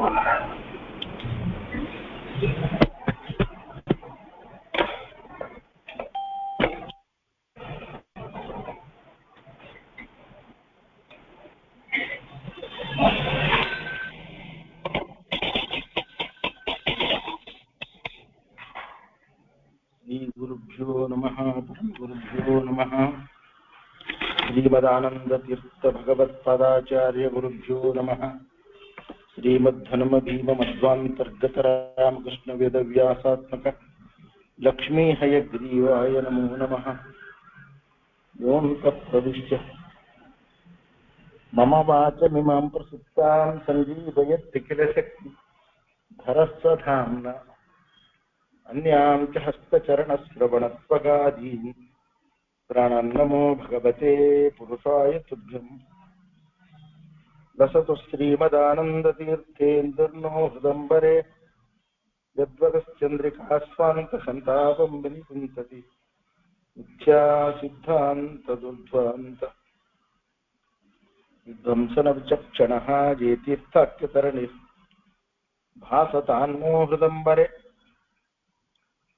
श्रीगुरुभ्यो नमः परमगुरुभ्यो नमः श्रीमदानन्दतीर्थभगवत्पादाचार्यगुरुभ्यो नमः श्रीमद्धर्मभीममध्वान्तर्गतरामकृष्णवेदव्यासात्मक लक्ष्मीहयग्रीवाय नमो नमः। ओं तत्सविश्य मम वाचमिमां प्रसुप्तां सञ्जीवयत्किलशक्ति धरस्वधाम्ना अन्यां च हस्तचरणश्रवणत्वगादीन् प्राणान्नमो भगवते पुरुषाय तुभ्यम्। लसतु श्रीमदानन्दतीर्थेन्दुर्नो हृदम्बरे यद्वदश्चन्द्रिका स्वान्तसन्तापं विनिपुंसति मिथ्यासिद्धान्तदुर्ध्वान्त विध्वंसनविचक्षणः जेतीर्थाख्यतरणिर्भासतान्नो हृदम्बरे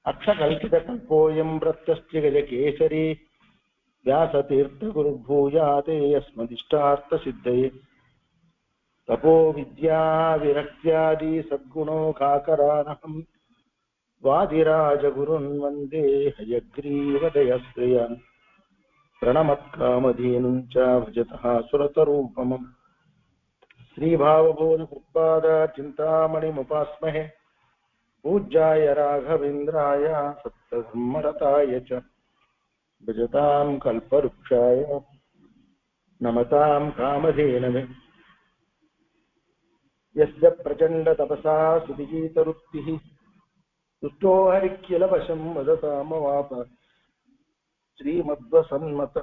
अक्षकल्पितकल्पोऽयं प्रत्यश्चिगजकेसरी व्यासतीर्थगुरुर्भूयाते अस्मदिष्टार्थसिद्धये। तपो विद्याविरक्त्यादि सद्गुणोखाकरानहं वादिराजगुरुन् वन्दे हयग्रीवदयश्रियान्। प्रणमत्कामधेनुं च भजतः सुरतरूपमम् श्रीभावबोधकृत्पादाचिन्तामणिमुपास्महे पूज्याय राघवेन्द्राय सत्यधर्मरताय च भजतां कल्पवृक्षाय नमतां कामधेनवे। यस्य प्रचण्डतपसा सुविजितवृत्तिः तुष्टो हरिकिलवशं वदतामवाप श्रीमद्वसन्मत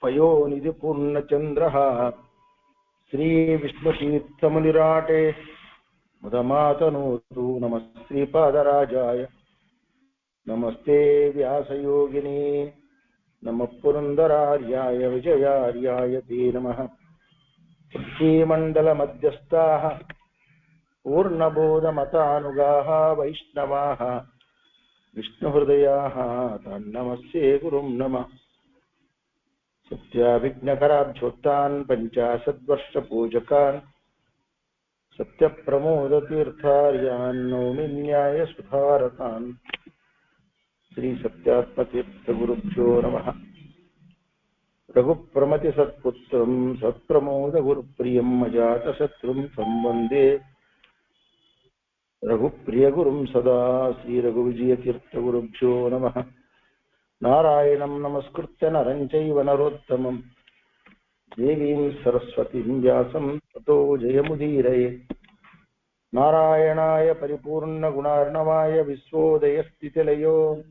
पयोनिधिपूर्णचन्द्रः श्रीविष्णुतीर्थमुनिराटे मुदमातनोतु। नमः श्रीपादराजाय नमस्ते व्यासयोगिनी नमः पुरन्दरार्याय विजयार्याय ते नमः। श्रीमण्डलमध्यस्थाः पूर्णबोधमतानुगाः वैष्णवाः विष्णुहृदयाः तन्नमस्ये गुरुं नमः। सत्याभिज्ञकराब्धोत्तान् पञ्चाशद्वर्षपूजकान् सत्यप्रमोदतीर्थार्यान् नौमि न्यायसुधारकान्। श्रीसत्यात्मतीर्थगुरुभ्यो नमः। रघुप्रमतिसत्पुत्रं सत्प्रमोदगुरुप्रियं अजातशत्रुं संवन्दे रघुप्रियगुरुं सदा। श्रीरघुविजयतीर्थगुरुभ्यो नमः। नारायणं नमस्कृत्य नरं चैव नरोत्तमं देवीं सरस्वतीं व्यासं ततो जयमुदीरये। नारायणाय परिपूर्णगुणार्णवाय विश्वोदयस्थितिलयो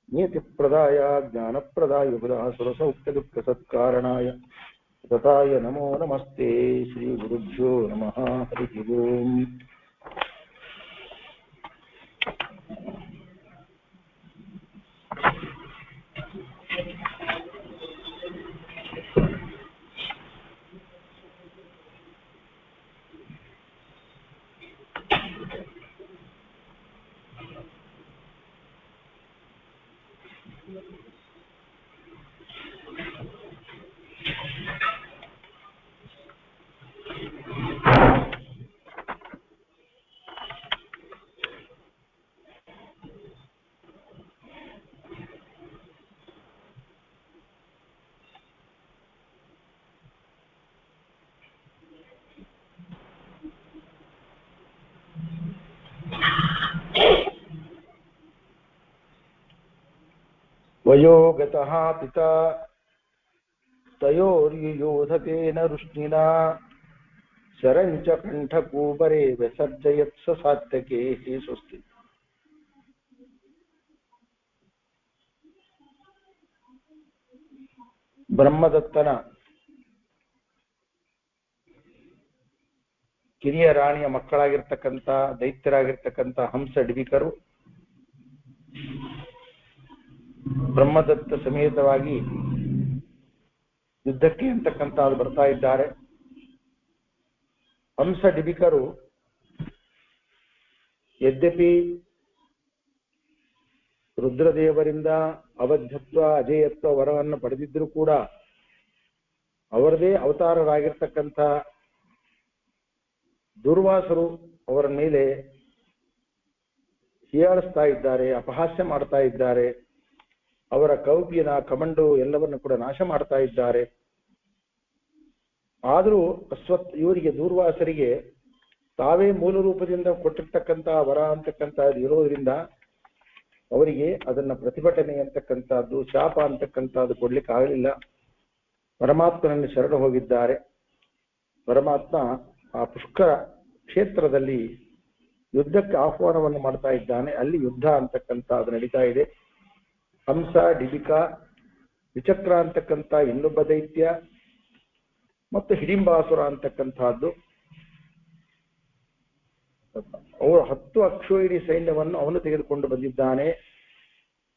नियतिप्रदाय ज्ञानप्रदाय सुरसौख्यदुःखसत्कारणाय तताय नमो नमस्ते। श्रीगुरुभ्यो नमः। हरिः ओम्। वयोगतः पिता तयोर्युयोधतेन रुष्णिना शरं च कण्ठकूबरे विसर्जयत्स सात्यके। स्वस्ति। ಬ್ರಹ್ಮದತ್ತನ ಕಿರಿಯ ರಾಣಿಯ ಮಕ್ಕಳಾಗಿರ್ತಕ್ಕಂಥ ದೈತ್ಯರಾಗಿರ್ತಕ್ಕಂಥ ಹಂಸ ಡಿವಿಕರು ಬ್ರಹ್ಮದತ್ತ ಸಮೇತವಾಗಿ ಯುದ್ಧಕ್ಕೆ ಅಂತಕ್ಕಂಥ ಬರ್ತಾ ಇದ್ದಾರೆ. ಹಂಸ ಡಿಬಿಕರು ಯದ್ಯಪಿ ರುದ್ರದೇವರಿಂದ ಅವಧ್ಯತ್ವ ಅಜೇಯತ್ವ ವರವನ್ನು ಪಡೆದಿದ್ದರೂ ಕೂಡ ಅವರದೇ ಅವತಾರರಾಗಿರ್ತಕ್ಕಂಥ ದುರ್ವಾಸರು ಅವರ ಮೇಲೆ ಹೀಯಾಳಿಸ್ತಾ ಇದ್ದಾರೆ, ಅಪಹಾಸ್ಯ ಮಾಡ್ತಾ ಇದ್ದಾರೆ, ಅವರ ಕೌಪಿನ ಕಮಂಡು ಎಲ್ಲವನ್ನು ಕೂಡ ನಾಶ ಮಾಡ್ತಾ ಇದ್ದಾರೆ. ಆದರೂ ಇವರಿಗೆ ದೂರ್ವಾಸರಿಗೆ ತಾವೇ ಮೂಲ ರೂಪದಿಂದ ಕೊಟ್ಟಿರ್ತಕ್ಕಂಥ ವರ ಅಂತಕ್ಕಂಥದ್ದು ಇರೋದ್ರಿಂದ ಅವರಿಗೆ ಅದನ್ನ ಪ್ರತಿಭಟನೆ ಅಂತಕ್ಕಂಥದ್ದು, ಶಾಪ ಅಂತಕ್ಕಂಥದ್ದು ಕೊಡ್ಲಿಕ್ಕೆ ಆಗಲಿಲ್ಲ. ಪರಮಾತ್ಮನನ್ನು ಶರಣ ಹೋಗಿದ್ದಾರೆ. ಪರಮಾತ್ಮ ಆ ಪುಷ್ಕರ ಕ್ಷೇತ್ರದಲ್ಲಿ ಯುದ್ಧಕ್ಕೆ ಆಹ್ವಾನವನ್ನು ಮಾಡ್ತಾ ಇದ್ದಾನೆ. ಅಲ್ಲಿ ಯುದ್ಧ ಅಂತಕ್ಕಂಥದ್ದು ನಡೀತಾ ಇದೆ. ಹಂಸ, ಡಿಬಿಕ, ವಿಚಕ್ರ ಅಂತಕ್ಕಂಥ ಇನ್ನೊಬ್ಬ ದೈತ್ಯ ಮತ್ತು ಹಿಡಿಂಬಾಸುರ ಅಂತಕ್ಕಂಥದ್ದು, ಅವರು 10 ಅಕ್ಷೋಹಿಣಿ ಸೈನ್ಯವನ್ನು ಅವನು ತೆಗೆದುಕೊಂಡು ಬಂದಿದ್ದಾನೆ.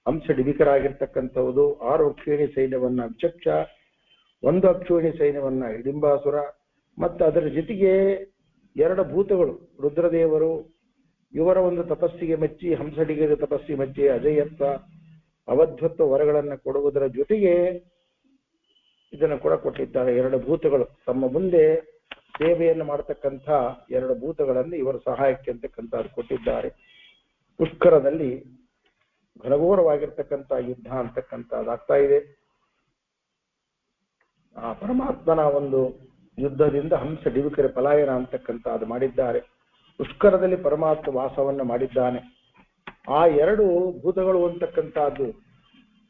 ಹಂಸ ಡಿಬಿಕರಾಗಿರ್ತಕ್ಕಂಥದ್ದು 6 ಅಕ್ಷೋಹಿಣಿ ಸೈನ್ಯವನ್ನ ವಿಚಕ್ಷ, 1 ಅಕ್ಷೋಹಿಣಿ ಸೈನ್ಯವನ್ನ ಹಿಡಿಂಬಾಸುರ, ಮತ್ತು ಅದರ ಜೊತೆಗೆ 2 ಭೂತಗಳು ರುದ್ರದೇವರು ಇವರ ಒಂದು ತಪಸ್ಸಿಗೆ ಮೆಚ್ಚಿ, ಹಂಸಡಿಗರ ತಪಸ್ಸಿಗೆ ಮೆಚ್ಚಿ ಅಜಯತ್ವ ಅವಧ್ವತ್ವ ವರಗಳನ್ನು ಕೊಡುವುದರ ಜೊತೆಗೆ ಇದನ್ನು ಕೂಡ ಕೊಟ್ಟಿದ್ದಾರೆ. 2 ಭೂತಗಳು ತಮ್ಮ ಮುಂದೆ ಸೇವೆಯನ್ನು ಮಾಡತಕ್ಕಂಥ 2 ಭೂತಗಳನ್ನು ಇವರ ಸಹಾಯಕ್ಕೆ ಅಂತಕ್ಕಂಥದ್ದು ಕೊಟ್ಟಿದ್ದಾರೆ. ಪುಷ್ಕರದಲ್ಲಿ ಘನಘೋರವಾಗಿರ್ತಕ್ಕಂಥ ಯುದ್ಧ ಅಂತಕ್ಕಂಥದ್ದಾಗ್ತಾ ಇದೆ. ಆ ಪರಮಾತ್ಮನ ಒಂದು ಯುದ್ಧದಿಂದ ಹಂಸ ಡಿಬಿಕರ ಪಲಾಯನ ಅಂತಕ್ಕಂಥದ್ದು ಮಾಡಿದ್ದಾರೆ. ಪುಷ್ಕರದಲ್ಲಿ ಪರಮಾತ್ಮ ವಾಸವನ್ನು ಮಾಡಿದ್ದಾನೆ. ಆ 2 ಭೂತಗಳು ಅಂತಕ್ಕಂಥದ್ದು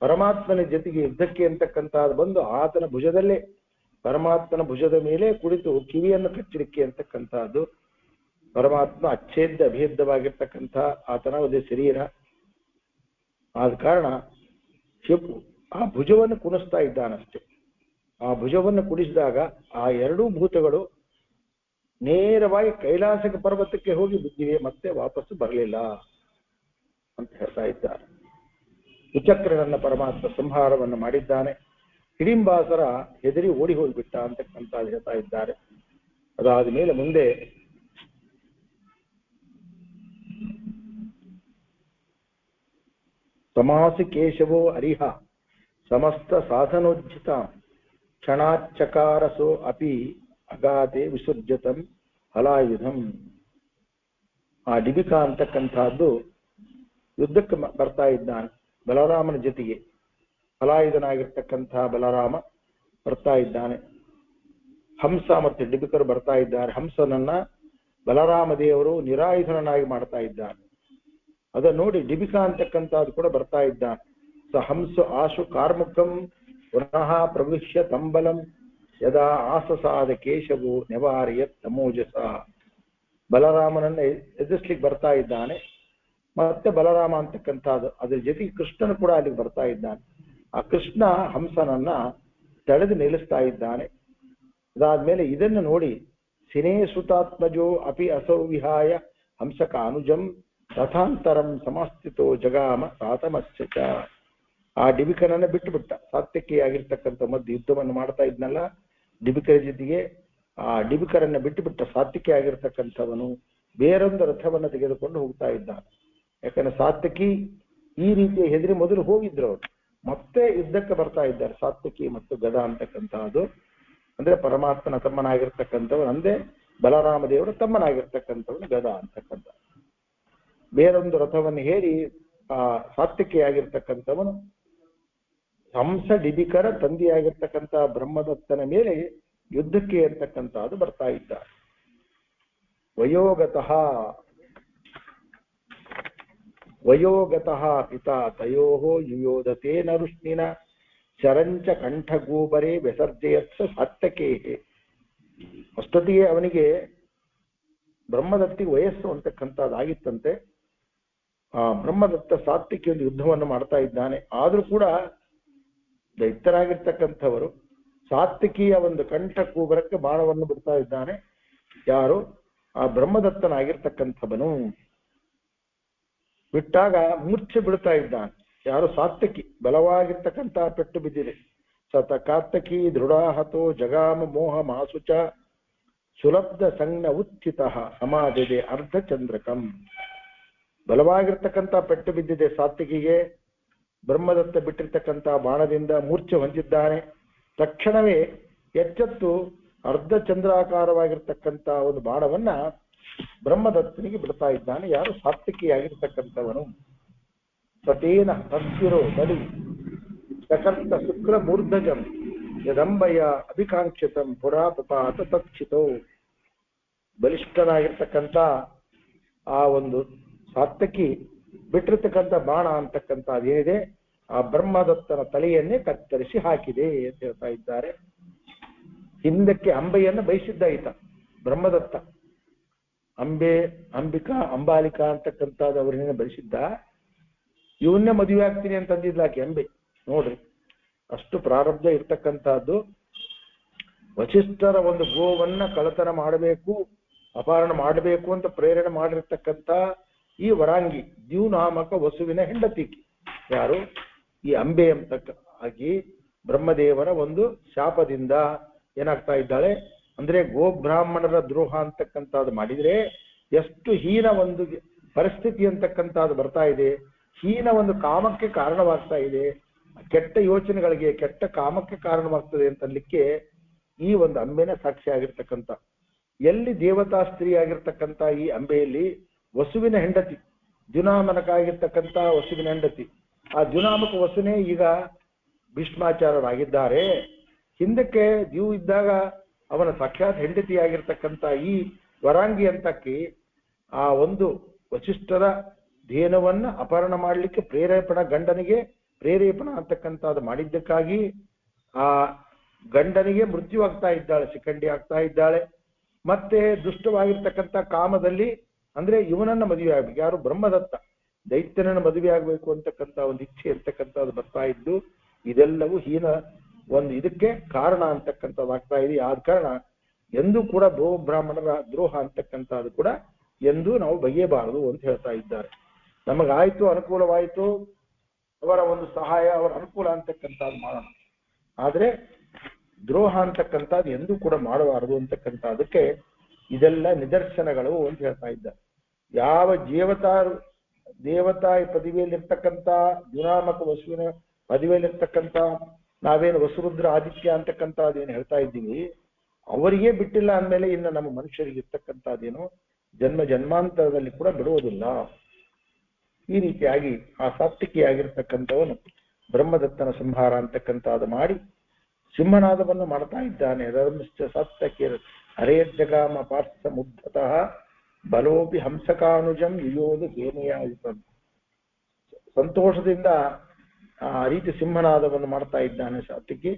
ಪರಮಾತ್ಮನ ಜೊತೆಗೆ ಯುದ್ಧಕ್ಕೆ ಅಂತಕ್ಕಂಥದ್ದು ಬಂದು ಆತನ ಭುಜದಲ್ಲೇ, ಪರಮಾತ್ಮನ ಭುಜದ ಮೇಲೆ ಕುಳಿತು ಕಿವಿಯನ್ನು ಕಚ್ಚಲಿಕ್ಕೆ ಅಂತಕ್ಕಂಥದ್ದು. ಪರಮಾತ್ಮ ಅಚ್ಛೇದ್ಯ ಅಭೇದ್ಯವಾಗಿರ್ತಕ್ಕಂಥ ಆತನ ಒಂದು ಶರೀರ. ಆದ ಕಾರಣ ಶಿವ ಆ ಭುಜವನ್ನು ಕುಣಿಸ್ತಾ ಇದ್ದಾನಷ್ಟೆ. ಆ ಭುಜವನ್ನು ಕುಡಿಸಿದಾಗ ಆ 2 ಭೂತಗಳು ನೇರವಾಗಿ ಕೈಲಾಸಕ ಪರ್ವತಕ್ಕೆ ಹೋಗಿ ಬಿದ್ದಿವೆ, ಮತ್ತೆ ವಾಪಸ್ಸು ಬರಲಿಲ್ಲ ಅಂತ ಹೇಳ್ತಾ ಇದ್ದಾರೆ. ವಿಚಕ್ರನನ್ನ ಪರಮಾತ್ಮ ಸಂಹಾರವನ್ನು ಮಾಡಿದ್ದಾನೆ. ಹಿಡಿಂಬಾಸರ ಹೆದರಿ ಓಡಿ ಹೋಗಿಬಿಟ್ಟ ಅಂತಕ್ಕಂಥ ಹೇಳ್ತಾ ಇದ್ದಾರೆ. ಅದಾದ ಮೇಲೆ ಮುಂದೆ ಸಮಾಸಿ ಕೇಶವೋ ಅರಿಹ ಸಮಸ್ತ ಸಾಧನೋಜ್ಜಿತ ಕ್ಷಣಾಚಕಾರಸೋ ಅಪಿ ಅಗಾತೆ ವಿಸರ್ಜತಂ ಹಲಾಯುಧಂ. ಆ ಡಿಬಿಕ ಅಂತಕ್ಕಂಥದ್ದು ಯುದ್ಧಕ್ಕೆ ಬರ್ತಾ ಇದ್ದಾನೆ ಬಲರಾಮನ ಜೊತೆಗೆ. ಹಲಾಯುಧನಾಗಿರ್ತಕ್ಕಂಥ ಬಲರಾಮ ಬರ್ತಾ ಇದ್ದಾನೆ. ಹಂಸ ಮತ್ತು ಡಿಬಿಕರು ಬರ್ತಾ ಇದ್ದಾರೆ. ಹಂಸನನ್ನ ಬಲರಾಮ ದೇವರು ನಿರಾಯುಧನಾಗಿ ಮಾಡ್ತಾ ಇದ್ದಾನೆ. ಅದನ್ನು ನೋಡಿ ಡಿಬಿಕ ಅಂತಕ್ಕಂಥದ್ದು ಕೂಡ ಬರ್ತಾ ಇದ್ದಾನೆ. ಸ ಹಂಸ ಆಶು ಕಾರ್ಮುಕಂ ಪುನಃ ಪ್ರವಿಶ್ಯ ತಂಬಲಂ ಯದಾ ಆಸಸಾದ ಕೇಶವು ನೆವಾರಿಯತ್ ತಮೋಜಸ. ಬಲರಾಮನನ್ನ ಎದುರಿಸ್ಲಿಕ್ಕೆ ಬರ್ತಾ ಇದ್ದಾನೆ. ಮತ್ತೆ ಬಲರಾಮ ಅಂತಕ್ಕಂಥದ್ದು ಅದ್ರ ಜೊತೆಗೆ ಕೃಷ್ಣನು ಕೂಡ ಅಲ್ಲಿಗೆ ಬರ್ತಾ ಇದ್ದಾನೆ. ಆ ಕೃಷ್ಣ ಹಂಸನನ್ನ ತಡೆದು ನಿಲ್ಲಿಸ್ತಾ ಇದ್ದಾನೆ. ಅದಾದ್ಮೇಲೆ ಇದನ್ನು ನೋಡಿ ಸಿನೇ ಸುತಾತ್ಮಜೋ ಅಪಿ ಅಸೌ ವಿಹಾಯ ಹಂಸಕ ಅನುಜಂ ತಥಾಂತರಂ ಸಮಸ್ಥಿತೋ ಜಗಾಮ ಸಾತಮಸ್ಯ. ಆ ಡಿಬಿಕನನ್ನ ಬಿಟ್ಟುಬಿಟ್ಟ. ಸಾತ್ವಿಕಿಯಾಗಿರ್ತಕ್ಕಂಥ ಮಧ್ಯೆ ಯುದ್ಧವನ್ನು ಮಾಡ್ತಾ ಇದ್ನಲ್ಲ ಡಿಬಿಕರ ಜೊತೆಗೆ, ಆ ಡಿಬಿಕರನ್ನ ಬಿಟ್ಟುಬಿಟ್ಟ. ಸಾತ್ವಿಕಿ ಆಗಿರ್ತಕ್ಕಂಥವನು ಬೇರೊಂದು ರಥವನ್ನು ತೆಗೆದುಕೊಂಡು ಹೋಗ್ತಾ ಇದ್ದಾನೆ. ಯಾಕಂದ್ರೆ ಸಾತ್ವಿಕಿ ಈ ರೀತಿಯ ಹೆದರಿ ಮೊದಲು ಹೋಗಿದ್ರು ಅವರು, ಮತ್ತೆ ಯುದ್ಧಕ್ಕೆ ಬರ್ತಾ ಇದ್ದಾರೆ. ಸಾತ್ವಿಕಿ ಮತ್ತು ಗದ ಅಂತಕ್ಕಂಥದ್ದು ಅಂದ್ರೆ ಪರಮಾತ್ಮನ ತಮ್ಮನಾಗಿರ್ತಕ್ಕಂಥವನು, ಅಂದೇ ಬಲರಾಮ ದೇವರ ತಮ್ಮನಾಗಿರ್ತಕ್ಕಂಥವನು ಗದ ಅಂತಕ್ಕಂಥ. ಬೇರೊಂದು ರಥವನ್ನು ಹೇರಿ ಆ ಸಾತ್ವಿಕಿಯಾಗಿರ್ತಕ್ಕಂಥವನು ಹಂಸ ಡಿಬಿಕರ ತಂದೆಯಾಗಿರ್ತಕ್ಕಂಥ ಬ್ರಹ್ಮದತ್ತನ ಮೇಲೆ ಯುದ್ಧಕ್ಕೆ ಅಂತಕ್ಕಂಥದ್ದು ಬರ್ತಾ ಇದ್ದ. ವಯೋಗತಃ ಪಿತಾ ತಯೋಹೋ ಯುಯೋಧತೆ ನರುಷ್ಣಿನ ಚರಂಚ ಕಂಠಗೂಬರೆ ವಿಸರ್ಜಯತ್ಸ ಸಾತ್ಯಕೇಹೆ. ಅಷ್ಟೊತ್ತಿಗೆ ಅವನಿಗೆ ಬ್ರಹ್ಮದತ್ತಿಗೆ ವಯಸ್ಸು ಅಂತಕ್ಕಂಥದ್ದಾಗಿತ್ತಂತೆ. ಆ ಬ್ರಹ್ಮದತ್ತ ಸಾತ್ವಿಕಿಯೊಂದು ಯುದ್ಧವನ್ನು ಮಾಡ್ತಾ ಇದ್ದಾನೆ. ಆದ್ರೂ ಕೂಡ ದೈತ್ಯರಾಗಿರ್ತಕ್ಕಂಥವರು ಸಾತ್ವಿಕಿಯ ಒಂದು ಕಂಠ ಕೂಬರಕ್ಕೆ ಬಾಣವನ್ನು ಬಿಡ್ತಾ ಇದ್ದಾನೆ. ಯಾರು? ಆ ಬ್ರಹ್ಮದತ್ತನಾಗಿರ್ತಕ್ಕಂಥವನು. ಬಿಟ್ಟಾಗ ಮೂರ್ಛೆ ಬಿಡ್ತಾ ಇದ್ದಾನೆ. ಯಾರು? ಸಾತ್ವಿಕಿ. ಬಲವಾಗಿರ್ತಕ್ಕಂಥ ಪೆಟ್ಟು ಬಿದ್ದಿದೆ. ಸತ ಕಾರ್ತಿಕಿ ದೃಢಾಹತೋ ಜಗಾಮ ಮೋಹ ಮಾಸುಚ ಸುಲಬ್ಧ ಸಂಜ್ಞ ಉತ್ಥಿತ ಸಮಾಧಿದೆ ಅರ್ಧಚಂದ್ರಕಂ. ಬಲವಾಗಿರ್ತಕ್ಕಂಥ ಪೆಟ್ಟು ಬಿದ್ದಿದೆ ಸಾತ್ವಿಕಿಗೆ. ಬ್ರಹ್ಮದತ್ತ ಬಿಟ್ಟಿರ್ತಕ್ಕಂಥ ಬಾಣದಿಂದ ಮೂರ್ಛೆ ಹೊಂದಿದ್ದಾನೆ. ತಕ್ಷಣವೇ ಎಚ್ಚೆತ್ತು ಅರ್ಧಚಂದ್ರಾಕಾರವಾಗಿರ್ತಕ್ಕಂಥ ಒಂದು ಬಾಣವನ್ನ ಬ್ರಹ್ಮದತ್ತನಿಗೆ ಬಿಡ್ತಾ ಇದ್ದಾನೆ. ಯಾರು ಸಾತ್ವಿಕಿಯಾಗಿರ್ತಕ್ಕಂಥವನು. ಸತೇನ ಹಸ್ತಿರೋ ಬಲಿ ಸಕರ್ತ ಶುಕ್ರ ಮೂರ್ಧಜಂ ಯದಂಬಯ ಅಭಿಕಾಂಕ್ಷಿತಂ ಪುರಾಪಪಾತ ತಕ್ಷಿತೋ. ಬಲಿಷ್ಠನಾಗಿರ್ತಕ್ಕಂಥ ಆ ಒಂದು ಸಾತ್ವಿಕಿ ಬಿಟ್ಟಿರ್ತಕ್ಕಂಥ ಬಾಣ ಅಂತಕ್ಕಂಥ ಅದೇನಿದೆ ಆ ಬ್ರಹ್ಮದತ್ತನ ತಲೆಯನ್ನೇ ಕತ್ತರಿಸಿ ಹಾಕಿದೆ ಅಂತ ಹೇಳ್ತಾ ಇದ್ದಾರೆ. ಹಿಂದಕ್ಕೆ ಅಂಬೆಯನ್ನು ಬಯಸಿದ್ದ ಈತ ಬ್ರಹ್ಮದತ್ತ. ಅಂಬಿಕಾ ಅಂಬಾಲಿಕಾ ಅಂತಕ್ಕಂಥದ್ದು ಅವರನ್ನೇ ಬಯಸಿದ್ದ. ಇವನ್ನೇ ಮದುವೆ ಆಗ್ತೀನಿ ಅಂತಂದಿದ್ಲಾಕೆ ಅಂಬೆ. ನೋಡ್ರಿ, ಅಷ್ಟು ಪ್ರಾರಬ್ಧ ಇರ್ತಕ್ಕಂಥದ್ದು. ವಶಿಷ್ಠರ ಒಂದು ಗೋವನ್ನ ಕಳತನ ಮಾಡಬೇಕು, ಅಪಹರಣ ಮಾಡಬೇಕು ಅಂತ ಪ್ರೇರಣೆ ಮಾಡಿರ್ತಕ್ಕಂಥ ಈ ವರಾಂಗಿ ದ್ಯುನಾಮಕ ವಸುವಿನ ಹೆಂಡತಿಕೆ ಯಾರು? ಈ ಅಂಬೆ ಅಂತಕ್ಕ ಆಗಿ ಬ್ರಹ್ಮದೇವರ ಒಂದು ಶಾಪದಿಂದ ಏನಾಗ್ತಾ ಇದ್ದಾಳೆ ಅಂದ್ರೆ ಗೋಬ್ರಾಹ್ಮಣರ ದ್ರೋಹ ಅಂತಕ್ಕಂಥದ್ದು ಮಾಡಿದ್ರೆ ಎಷ್ಟು ಹೀನ ಒಂದು ಪರಿಸ್ಥಿತಿ ಅಂತಕ್ಕಂಥದ್ದು ಬರ್ತಾ ಇದೆ. ಹೀನ ಒಂದು ಕಾಮಕ್ಕೆ ಕಾರಣವಾಗ್ತಾ ಇದೆ. ಕೆಟ್ಟ ಯೋಚನೆಗಳಿಗೆ, ಕೆಟ್ಟ ಕಾಮಕ್ಕೆ ಕಾರಣವಾಗ್ತದೆ ಅಂತನ್ಲಿಕ್ಕೆ ಈ ಒಂದು ಅಂಬೆನ ಸಾಕ್ಷಿ ಆಗಿರ್ತಕ್ಕಂಥ. ಎಲ್ಲಿ ದೇವತಾ ಸ್ತ್ರೀ ಆಗಿರ್ತಕ್ಕಂಥ ಈ ಅಂಬೆಯಲ್ಲಿ ವಸುವಿನ ಹೆಂಡತಿ, ದ್ಯುನಾಮನಕಾಗಿರ್ತಕ್ಕಂಥ ವಸುವಿನ ಹೆಂಡತಿ. ಆ ದ್ಯುನಾಮಕ ವಸುನೇ ಈಗ ಭೀಷ್ಮಾಚಾರ್ಯರಾಗಿದ್ದಾರೆ. ಹಿಂದಕ್ಕೆ ದ್ಯು ಇದ್ದಾಗ ಅವನ ಸಾಕ್ಷಾತ್ ಹೆಂಡತಿಯಾಗಿರ್ತಕ್ಕಂಥ ಈ ವರಾಂಗಿ ಅಂತಕ್ಕೆ ಆ ಒಂದು ವಶಿಷ್ಠರ ಧೇನುವನ್ನ ಅಪಹರಣ ಮಾಡಲಿಕ್ಕೆ ಗಂಡನಿಗೆ ಪ್ರೇರೇಪಣ ಅಂತಕ್ಕಂಥದ್ದು ಮಾಡಿದ್ದಕ್ಕಾಗಿ ಆ ಗಂಡನಿಗೆ ಮೃತ್ಯು ಆಗ್ತಾ ಇದ್ದಾಳೆ, ಶಿಖಂಡಿ ಆಗ್ತಾ ಇದ್ದಾಳೆ. ಮತ್ತೆ ದುಷ್ಟವಾಗಿರ್ತಕ್ಕಂಥ ಕಾಮದಲ್ಲಿ ಅಂದ್ರೆ ಇವನನ್ನ ಮದುವೆ ಆಗ್ಬೇಕು, ಯಾರು ಬ್ರಹ್ಮದತ್ತ ದೈತ್ಯನನ್ನ ಮದುವೆ ಆಗ್ಬೇಕು ಅಂತಕ್ಕಂಥ ಒಂದು ಇಚ್ಛೆ ಇರ್ತಕ್ಕಂಥದ್ದು ಬರ್ತಾ ಇದ್ದು ಇದೆಲ್ಲವೂ ಹೀನ ಒಂದು ಇದಕ್ಕೆ ಕಾರಣ ಅಂತಕ್ಕಂಥದ್ದಾಗ್ತಾ ಇದೆ. ಆದ ಕಾರಣ ಎಂದೂ ಕೂಡ ಬ್ರಾಹ್ಮಣರ ದ್ರೋಹ ಅಂತಕ್ಕಂಥದ್ದು ಕೂಡ ಎಂದೂ ನಾವು ಬಗೆಯಬಾರದು ಅಂತ ಹೇಳ್ತಾ ಇದ್ದಾರೆ. ನಮಗಾಯ್ತು, ಅನುಕೂಲವಾಯಿತು, ಅವರ ಒಂದು ಸಹಾಯ, ಅವರ ಅನುಕೂಲ ಅಂತಕ್ಕಂಥದ್ದು ಮಾಡೋಣ. ಆದ್ರೆ ದ್ರೋಹ ಅಂತಕ್ಕಂಥದ್ದು ಎಂದೂ ಕೂಡ ಮಾಡಬಾರದು ಅಂತಕ್ಕಂಥದಕ್ಕೆ ಇದೆಲ್ಲ ನಿದರ್ಶನಗಳು ಅಂತ ಹೇಳ್ತಾ ಇದ್ದಾರೆ. ಯಾವ ದೇವತಾ ಪದವಿಯಲ್ಲಿರ್ತಕ್ಕಂಥ ದ್ಯುನಾಮಕ ವಸುವಿನ ಪದವಿಯಲ್ಲಿರ್ತಕ್ಕಂಥ ನಾವೇನು ವಸುರುದ್ರ ಆದಿತ್ಯ ಅಂತಕ್ಕಂಥದ್ದೇನು ಹೇಳ್ತಾ ಇದ್ದೀವಿ, ಅವರಿಗೆ ಬಿಟ್ಟಿಲ್ಲ ಅಂದಮೇಲೆ ಇನ್ನು ನಮ್ಮ ಮನುಷ್ಯರಿಗೆ ಇರ್ತಕ್ಕಂಥದ್ದೇನು ಜನ್ಮಾಂತರದಲ್ಲಿ ಕೂಡ ಬಿಡುವುದಿಲ್ಲ. ಈ ರೀತಿಯಾಗಿ ಆ ಸಾತ್ವಿಕಿಯಾಗಿರ್ತಕ್ಕಂಥವನು ಬ್ರಹ್ಮದತ್ತನ ಸಂಹಾರ ಅಂತಕ್ಕಂಥದ್ದು ಮಾಡಿ ಸಿಂಹನಾದವನ್ನು ಮಾಡ್ತಾ ಇದ್ದಾನೆ. ಸಾತ್ವಿಕ ಹರೇರ್ಜಗಾಮ ಪಾರ್ಥ ಮುಗ್ಧತಃ ಬಲೋಪಿ ಹಂಸಕಾನುಜಂ ಯುಯೋದು ಹೇನೆಯಾಯಿತ. ಸಂತೋಷದಿಂದ ಆ ರೀತಿ ಸಿಂಹನಾದವನ್ನು ಮಾಡ್ತಾ ಇದ್ದಾನೆ ಸಾತ್ವಿಕಿ.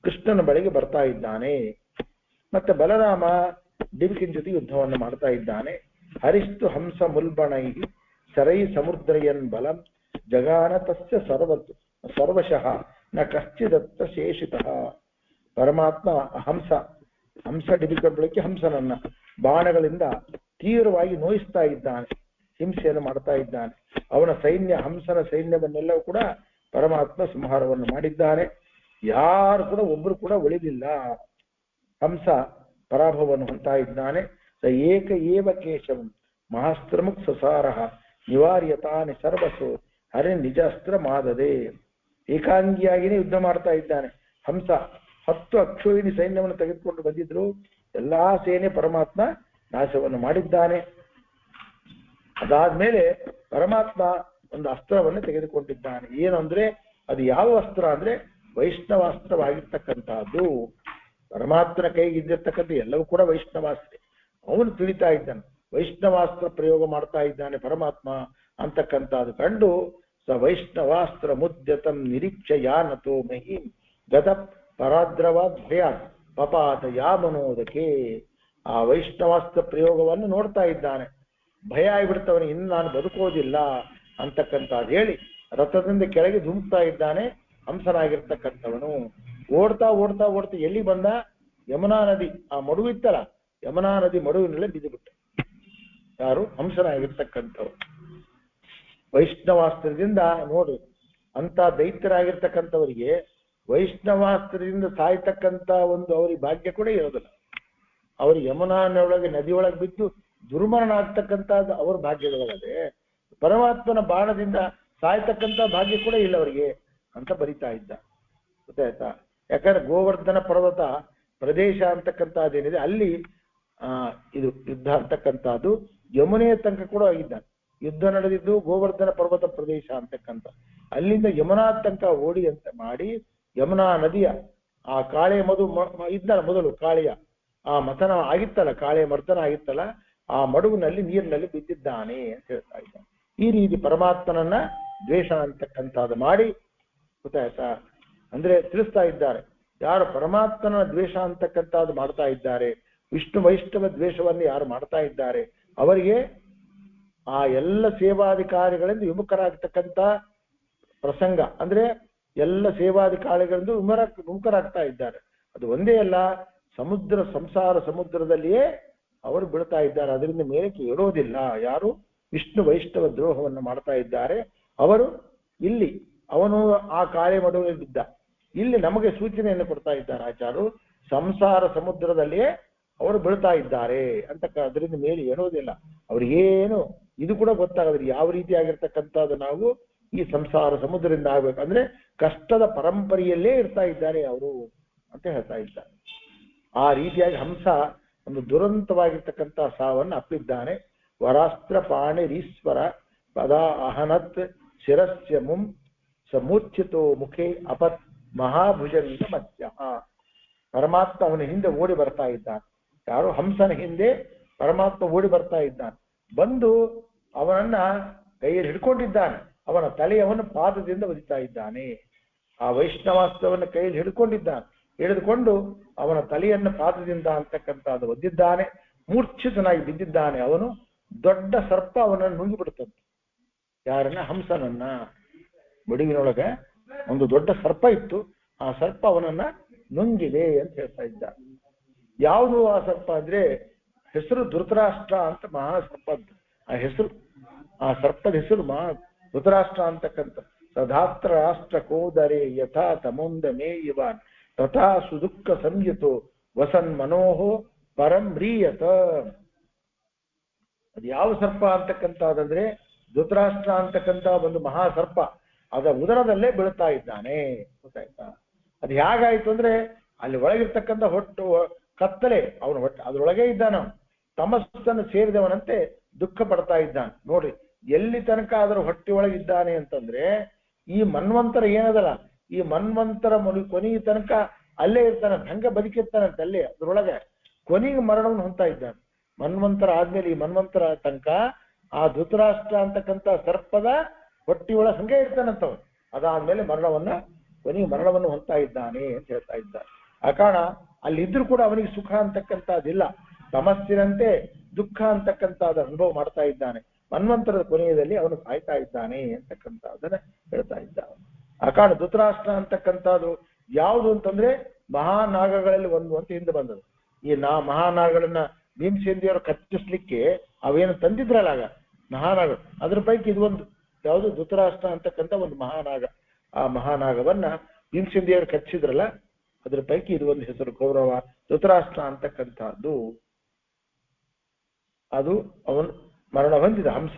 ಕೃಷ್ಣನ ಬಳಿಗೆ ಬರ್ತಾ ಇದ್ದಾನೆ. ಮತ್ತೆ ಬಲರಾಮ ಡಿಬಿಕಿನ ಜೊತೆ ಯುದ್ಧವನ್ನು ಮಾಡ್ತಾ ಇದ್ದಾನೆ. ಹರಿಸ್ತು ಹಂಸ ಮುಲ್ಬಣೈ ಸರೈ ಸಮುದ್ರಯನ್ ಬಲಂ ಜಗಾನ ತಸ್ಯ ಸರ್ವಶಃ ನ ಕಶ್ಚಿದತ್ತ ಶೇಷಿತಃ. ಪರಮಾತ್ಮ ಹಂಸ ಡಿಬಿಕ ಬಳಿಕೆ ಹಂಸನನ್ನ ಬಾಣಗಳಿಂದ ತೀವ್ರವಾಗಿ ನೋಯಿಸ್ತಾ ಇದ್ದಾನೆ, ಹಿಂಸೆಯನ್ನು ಮಾಡ್ತಾ ಇದ್ದಾನೆ. ಅವನ ಸೈನ್ಯ, ಹಂಸನ ಸೈನ್ಯವನ್ನೆಲ್ಲವೂ ಕೂಡ ಪರಮಾತ್ಮ ಸಂಹಾರವನ್ನು ಮಾಡಿದ್ದಾನೆ. ಯಾರು ಕೂಡ ಒಬ್ರು ಕೂಡ ಉಳಿದಿಲ್ಲ. ಹಂಸ ಪರಾಭವವನ್ನು ಹೊಂದ್ತಾ ಇದ್ದಾನೆ. ಸ ಏಕ ಏವ ಕೇಶವಂ ಮಹಾಸ್ತ್ರಮುಕ್ ಸಸಾರಃ ನಿವಾರ್ಯತಾನೆ ಸರ್ವಸು ಹರಿ ನಿಜ ಅಸ್ತ್ರ ಮಾದದೆ. ಏಕಾಂಗಿಯಾಗಿನೇ ಯುದ್ಧ ಮಾಡ್ತಾ ಇದ್ದಾನೆ ಹಂಸ. 10 ಅಕ್ಷೋಹಿಣಿ ಸೈನ್ಯವನ್ನು ತೆಗೆದುಕೊಂಡು ಬಂದಿದ್ರು. ಎಲ್ಲಾ ಸೇನೆ ಪರಮಾತ್ಮ ನಾಶವನ್ನು ಮಾಡಿದ್ದಾನೆ. ಅದಾದ್ಮೇಲೆ ಪರಮಾತ್ಮ ಒಂದು ಅಸ್ತ್ರವನ್ನು ತೆಗೆದುಕೊಂಡಿದ್ದಾನೆ. ಏನು ಅಂದ್ರೆ ಅದು ಯಾವ ಅಸ್ತ್ರ ಅಂದ್ರೆ ವೈಷ್ಣವಾಸ್ತ್ರವಾಗಿರ್ತಕ್ಕಂಥದ್ದು. ಪರಮಾತ್ಮನ ಕೈಗೆ ಇದ್ದಿರ್ತಕ್ಕಂಥ ಎಲ್ಲವೂ ಕೂಡ ವೈಷ್ಣವಾಸ್ತ್ರ. ಅವನು ತಿಳಿತಾ ಇದ್ದಾನೆ, ವೈಷ್ಣವಾಸ್ತ್ರ ಪ್ರಯೋಗ ಮಾಡ್ತಾ ಇದ್ದಾನೆ ಪರಮಾತ್ಮ ಅಂತಕ್ಕಂಥದ್ದು ಕಂಡು ಸ ವೈಷ್ಣವಾಸ್ತ್ರ ಮುದ್ಯತಂ ನಿರೀಕ್ಷಯಾನತೋ ಮಹಿ ಗತ ಪರಾದ್ರವಾದ್ ಭಯಾತ್ ಪಪಾತ ಯಾಮನೋದಕ್ಕೆ. ಆ ವೈಷ್ಣವಾಸ್ತ್ರ ಪ್ರಯೋಗವನ್ನು ನೋಡ್ತಾ ಇದ್ದಾನೆ. ಭಯ ಆಗಿಬಿಡ್ತವನಿಗೆ, ಇನ್ನು ನಾನು ಬದುಕೋದಿಲ್ಲ ಅಂತಕ್ಕಂಥದ್ದು ಹೇಳಿ ರಥದಿಂದ ಕೆಳಗೆ ಧುಮುಕ್ತಾ ಇದ್ದಾನೆ ಹಂಸನಾಗಿರ್ತಕ್ಕಂಥವನು. ಓಡ್ತಾ ಓಡ್ತಾ ಓಡ್ತಾ ಎಲ್ಲಿ ಬಂದ? ಯಮುನಾ ನದಿ ಆ ಮಡುವು ಇತ್ತಲ್ಲ, ಯಮುನಾ ನದಿ ಮಡುವಿನಲ್ಲೇ ಬಿದ್ದುಬಿಟ್ಟ. ಯಾರು? ಹಂಸನಾಗಿರ್ತಕ್ಕಂಥವ್ರು. ವೈಷ್ಣವಾಸ್ತ್ರದಿಂದ ನೋಡು, ಅಂತ ದೈತ್ಯರಾಗಿರ್ತಕ್ಕಂಥವರಿಗೆ ವೈಷ್ಣವಾಸ್ತ್ರದಿಂದ ಸಾಯ್ತಕ್ಕಂಥ ಒಂದು ಅವ್ರಿಗೆ ಭಾಗ್ಯ ಕೂಡ ಇರೋದಿಲ್ಲ. ಅವರು ಯಮುನಾನೊಳಗೆ ನದಿಯೊಳಗೆ ಬಿದ್ದು ದುರ್ಮರಣ ಆಗ್ತಕ್ಕಂಥದ್ದು ಅವ್ರ ಭಾಗ್ಯದೊಳಗದೆ, ಪರಮಾತ್ಮನ ಬಾಣದಿಂದ ಸಾಯ್ತಕ್ಕಂಥ ಭಾಗ್ಯ ಕೂಡ ಇಲ್ಲ ಅವರಿಗೆ ಅಂತ ಬರಿತಾ ಇದ್ದ. ಗೊತ್ತಾಯ್ತಾ? ಯಾಕಂದ್ರೆ ಗೋವರ್ಧನ ಪರ್ವತ ಪ್ರದೇಶ ಅಂತಕ್ಕಂಥದ್ದೇನಿದೆ ಅಲ್ಲಿ ಇದು ಯುದ್ಧ ಅಂತಕ್ಕಂಥದ್ದು ಯಮುನೆಯ ತನಕ ಕೂಡ ಆಗಿದ್ದಾನೆ. ಯುದ್ಧ ನಡೆದಿದ್ದು ಗೋವರ್ಧನ ಪರ್ವತ ಪ್ರದೇಶ ಅಂತಕ್ಕಂಥ ಅಲ್ಲಿಂದ ಯಮುನಾ ತನಕ ಓಡಿ ಅಂತ ಮಾಡಿ ಯಮುನಾ ನದಿಯ ಆ ಕಾಳೆ ಇದ್ದಲ್ಲ ಮೊದಲು ಕಾಳೆಯ ಆ ಮಥನ ಆಗಿತ್ತಲ್ಲ, ಕಾಳೆ ಮರ್ತನ ಆಗಿತ್ತಲ್ಲ, ಆ ಮಡುವಿನಲ್ಲಿ ನೀರಿನಲ್ಲಿ ಬಿದ್ದಿದ್ದಾನೆ ಅಂತ ಹೇಳ್ತಾ ಇದ್ದಾನೆ. ಈ ರೀತಿ ಪರಮಾತ್ಮನನ್ನ ದ್ವೇಷ ಅಂತಕ್ಕಂಥದ್ದು ಮಾಡಿ, ಗೊತ್ತಾಯ್ತಾ, ಅಂದ್ರೆ ತಿಳಿಸ್ತಾ ಇದ್ದಾರೆ. ಯಾರು ಪರಮಾತ್ಮನ ದ್ವೇಷ ಅಂತಕ್ಕಂಥದ್ದು ಮಾಡ್ತಾ ಇದ್ದಾರೆ, ವಿಷ್ಣು ವೈಷ್ಣವ ದ್ವೇಷವನ್ನು ಯಾರು ಮಾಡ್ತಾ ಇದ್ದಾರೆ, ಅವರಿಗೆ ಆ ಎಲ್ಲ ಸೇವಾಧಿಕಾರಿಗಳಿಂದ ವಿಮುಖರಾಗ್ತಕ್ಕಂಥ ಪ್ರಸಂಗ, ಅಂದ್ರೆ ಎಲ್ಲ ಸೇವಾಧಿಕಾರಿಗಳಿಂದ ವಿಮುಖರಾಗ್ತಾ ಇದ್ದಾರೆ. ಅದು ಒಂದೇ ಅಲ್ಲ, ಸಂಸಾರ ಸಮುದ್ರದಲ್ಲಿಯೇ ಅವರು ಬೀಳ್ತಾ ಇದ್ದಾರೆ. ಅದರಿಂದ ಮೇಲಕ್ಕೆ ಇರೋದಿಲ್ಲ. ಯಾರು ವಿಷ್ಣು ವೈಷ್ಣವ ದ್ರೋಹವನ್ನು ಮಾಡ್ತಾ ಇದ್ದಾರೆ ಅವರು ಇಲ್ಲಿ, ಅವನು ಆ ಕಾಳೆ ಮಡುವಿನಲ್ಲಿ ಬಿದ್ದ, ಇಲ್ಲಿ ನಮಗೆ ಸೂಚನೆಯನ್ನು ಕೊಡ್ತಾ ಇದ್ದಾರೆ ಆಚಾರ್ಯರು, ಸಂಸಾರ ಸಮುದ್ರದಲ್ಲಿಯೇ ಅವರು ಬೀಳ್ತಾ ಇದ್ದಾರೆ ಅಂತ. ಅದರಿಂದ ಮೇಲೆ ಏರೋದಿಲ್ಲ ಅವ್ರಿಗೇನು. ಇದು ಕೂಡ ಗೊತ್ತಾಗದ್ರಿ ಯಾವ ರೀತಿ ಆಗಿರ್ತಕ್ಕಂಥದ್ದು. ನಾವು ಈ ಸಂಸಾರ ಸಮುದ್ರದಿಂದ ಆಗ್ಬೇಕು ಅಂದ್ರೆ ಕಷ್ಟದ ಪರಂಪರೆಯಲ್ಲೇ ಇರ್ತಾ ಇದ್ದಾರೆ ಅವರು ಅಂತ ಹೇಳ್ತಾ ಇದ್ದಾರೆ. ಆ ರೀತಿಯಾಗಿ ಹಂಸ ಒಂದು ದುರಂತವಾಗಿರ್ತಕ್ಕಂಥ ಸಾವನ್ನು ಅಪ್ಪಿದ್ದಾನೆ. ವರಾಸ್ತ್ರ ಪಾಣಿರೀಶ್ವರ ಪದ ಅಹನತ್ ಶಿರಸ್ಯ ಮುಂ ಸಮೂರ್ಛಿತೋ ಮುಖೇ ಅಪತ್ ಮಹಾಭುಜಂಗ ಮತ್ಯ. ಪರಮಾತ್ಮ ಅವನ ಹಿಂದೆ ಓಡಿ ಬರ್ತಾ ಇದ್ದಾನೆ. ಯಾರು ಹಂಸನ ಹಿಂದೆ ಪರಮಾತ್ಮ ಓಡಿ ಬರ್ತಾ ಇದ್ದಾನೆ. ಬಂದು ಅವನನ್ನ ಕೈಯಲ್ಲಿ ಹಿಡ್ಕೊಂಡಿದ್ದಾನೆ. ಅವನ ತಲೆಯನ್ನು ಪಾದದಿಂದ ಒದಿತಾ ಇದ್ದಾನೆ. ಆ ವೈಷ್ಣವಾಸ್ತ್ರವನ್ನು ಕೈಯಲ್ಲಿ ಹಿಡ್ಕೊಂಡಿದ್ದಾನೆ. ಹಿಡಿದುಕೊಂಡು ಅವನ ತಲೆಯನ್ನು ಪಾದದಿಂದ ಅಂತಕ್ಕಂಥದ್ದು ಒದ್ದಿದ್ದಾನೆ. ಮೂರ್ಛಿತನಾಗಿ ಬಿದ್ದಿದ್ದಾನೆ. ಅವನು ದೊಡ್ಡ ಸರ್ಪ ಅವನನ್ನು ನುಂಗಿಬಿಡುತ್ತಂತೆ. ಯಾರನ್ನ? ಹಂಸನನ್ನ. ಬಡಿವಿನೊಳಗೆ ಒಂದು ದೊಡ್ಡ ಸರ್ಪ ಇತ್ತು. ಆ ಸರ್ಪ ಅವನನ್ನ ನುಂಗಿದೆ ಅಂತ ಹೇಳ್ತಾ ಇದ್ದಾನೆ. ಯಾವುದು ಆ ಸರ್ಪ ಅಂದ್ರೆ ಹೆಸರು ಧೃತರಾಷ್ಟ್ರ ಅಂತ ಮಹಾಸರ್ಪದ್ದು ಆ ಹೆಸರು. ಆ ಸರ್ಪದ ಹೆಸರು ಧೃತರಾಷ್ಟ್ರ ಅಂತಕ್ಕಂಥ. ಸಧಾತ್ರ ರಾಷ್ಟ್ರ ಕೋದರೆ ಯಥಾ ತಮೋಂದ ಮೇಯಿವಾನ್ ತಥಾ ಸುದುಃಖ ಸಂಯುತೋ ವಸನ್ ಮನೋಹೋ ಪರಂ ರೀಯತ. ಅದು ಯಾವ ಸರ್ಪ ಅಂತಕ್ಕಂಥದ್ದಂದ್ರೆ ಧೃತರಾಷ್ಟ್ರ ಅಂತಕ್ಕಂಥ ಒಂದು ಮಹಾಸರ್ಪ ಅದ ಉದರದಲ್ಲೇ ಬೀಳ್ತಾ ಇದ್ದಾನೆ. ಗೊತ್ತಾಯ್ತಾ? ಅದು ಹೇಗಾಯ್ತು ಅಂದ್ರೆ ಅಲ್ಲಿ ಒಳಗಿರ್ತಕ್ಕಂಥ ಕತ್ತಲೆ ಅವನು ಅದ್ರೊಳಗೆ ಇದ್ದಾನ. ತಮಸ್ಸನ್ನು ಸೇರಿದವನಂತೆ ದುಃಖ ಪಡ್ತಾ ಇದ್ದಾನೆ. ನೋಡ್ರಿ ಎಲ್ಲಿ ತನಕ ಅದರ ಹೊಟ್ಟೆ ಒಳಗಿದ್ದಾನೆ ಅಂತಂದ್ರೆ ಈ ಮನ್ವಂತರ ಏನದಲ್ಲ, ಈ ಮನ್ವಂತರ ಕೊನೆಯ ತನಕ ಅಲ್ಲೇ ಇರ್ತಾನೆ. ಹಂಗ ಬದುಕಿರ್ತಾನಂತೆ ಅಲ್ಲೇ ಅದ್ರೊಳಗೆ. ಕೊನೆಗೆ ಮರಣವನ್ನು ಹೊಂದ್ತಾ ಇದ್ದಾನೆ. ಮನ್ವಂತರ ಆದ್ಮೇಲೆ ಈ ಮನ್ವಂತರ ತನಕ ಆ ಧೃತರಾಷ್ಟ್ರ ಅಂತಕ್ಕಂಥ ಸರ್ಪದ ಹೊಟ್ಟಿಯೊಳಗೆ ಹಂಗೆ ಇರ್ತಾನಂತವ್. ಅದಾದ್ಮೇಲೆ ಕೊನೆಗೆ ಮರಣವನ್ನು ಹೊಂದ್ತಾ ಇದ್ದಾನೆ ಅಂತ ಹೇಳ್ತಾ ಇದ್ದಾರೆ. ಆ ಕಾರಣ ಅಲ್ಲಿದ್ರು ಕೂಡ ಅವನಿಗೆ ಸುಖ ಅಂತಕ್ಕಂಥದ್ದಿಲ್ಲ. ತಮಸ್ಸಿನಂತೆ ದುಃಖ ಅಂತಕ್ಕಂಥದ್ದು ಅನುಭವ ಮಾಡ್ತಾ ಇದ್ದಾನೆ. ಮನ್ವಂತರದ ಕೊನೆಯದಲ್ಲಿ ಅವನು ಸಾಯ್ತಾ ಇದ್ದಾನೆ ಅಂತಕ್ಕಂಥದ್ದನ್ನ ಹೇಳ್ತಾ ಇದ್ದಾನೆ. ಆ ಕಾರಣ ಧೃತರಾಷ್ಟ್ರ ಅಂತಕ್ಕಂಥದ್ದು ಯಾವುದು ಅಂತಂದ್ರೆ ಮಹಾನಾಗಗಳಲ್ಲಿ ಒಂದು ಅಂತ ಹಿಂದೆ ಬಂದದು. ಈ ಮಹಾನಾಗಗಳನ್ನ ಭೀಮಸೇನದೇವರು ಕಚ್ಚಿಸ್ಲಿಕ್ಕೆ ಅವೇನು ತಂದಿದ್ರಲ್ಲ ಆಗ ಮಹಾನಾಗ, ಅದ್ರ ಪೈಕಿ ಇದು ಒಂದು ಯಾವುದು ಧೃತರಾಷ್ಟ್ರ ಅಂತಕ್ಕಂಥ ಒಂದು ಮಹಾನಾಗ. ಆ ಮಹಾನಾಗವನ್ನ ಭೀಮಸೇನದೇವರು ಕಚ್ಚಿದ್ರಲ್ಲ, ಅದ್ರ ಪೈಕಿ ಇದು ಒಂದು ಹೆಸರು ಕೌರವ ಧೃತರಾಷ್ಟ್ರ ಅಂತಕ್ಕಂಥದ್ದು. ಅದು ಅವನು ಮರಣ ಹೊಂದಿದ ಹಂಸ.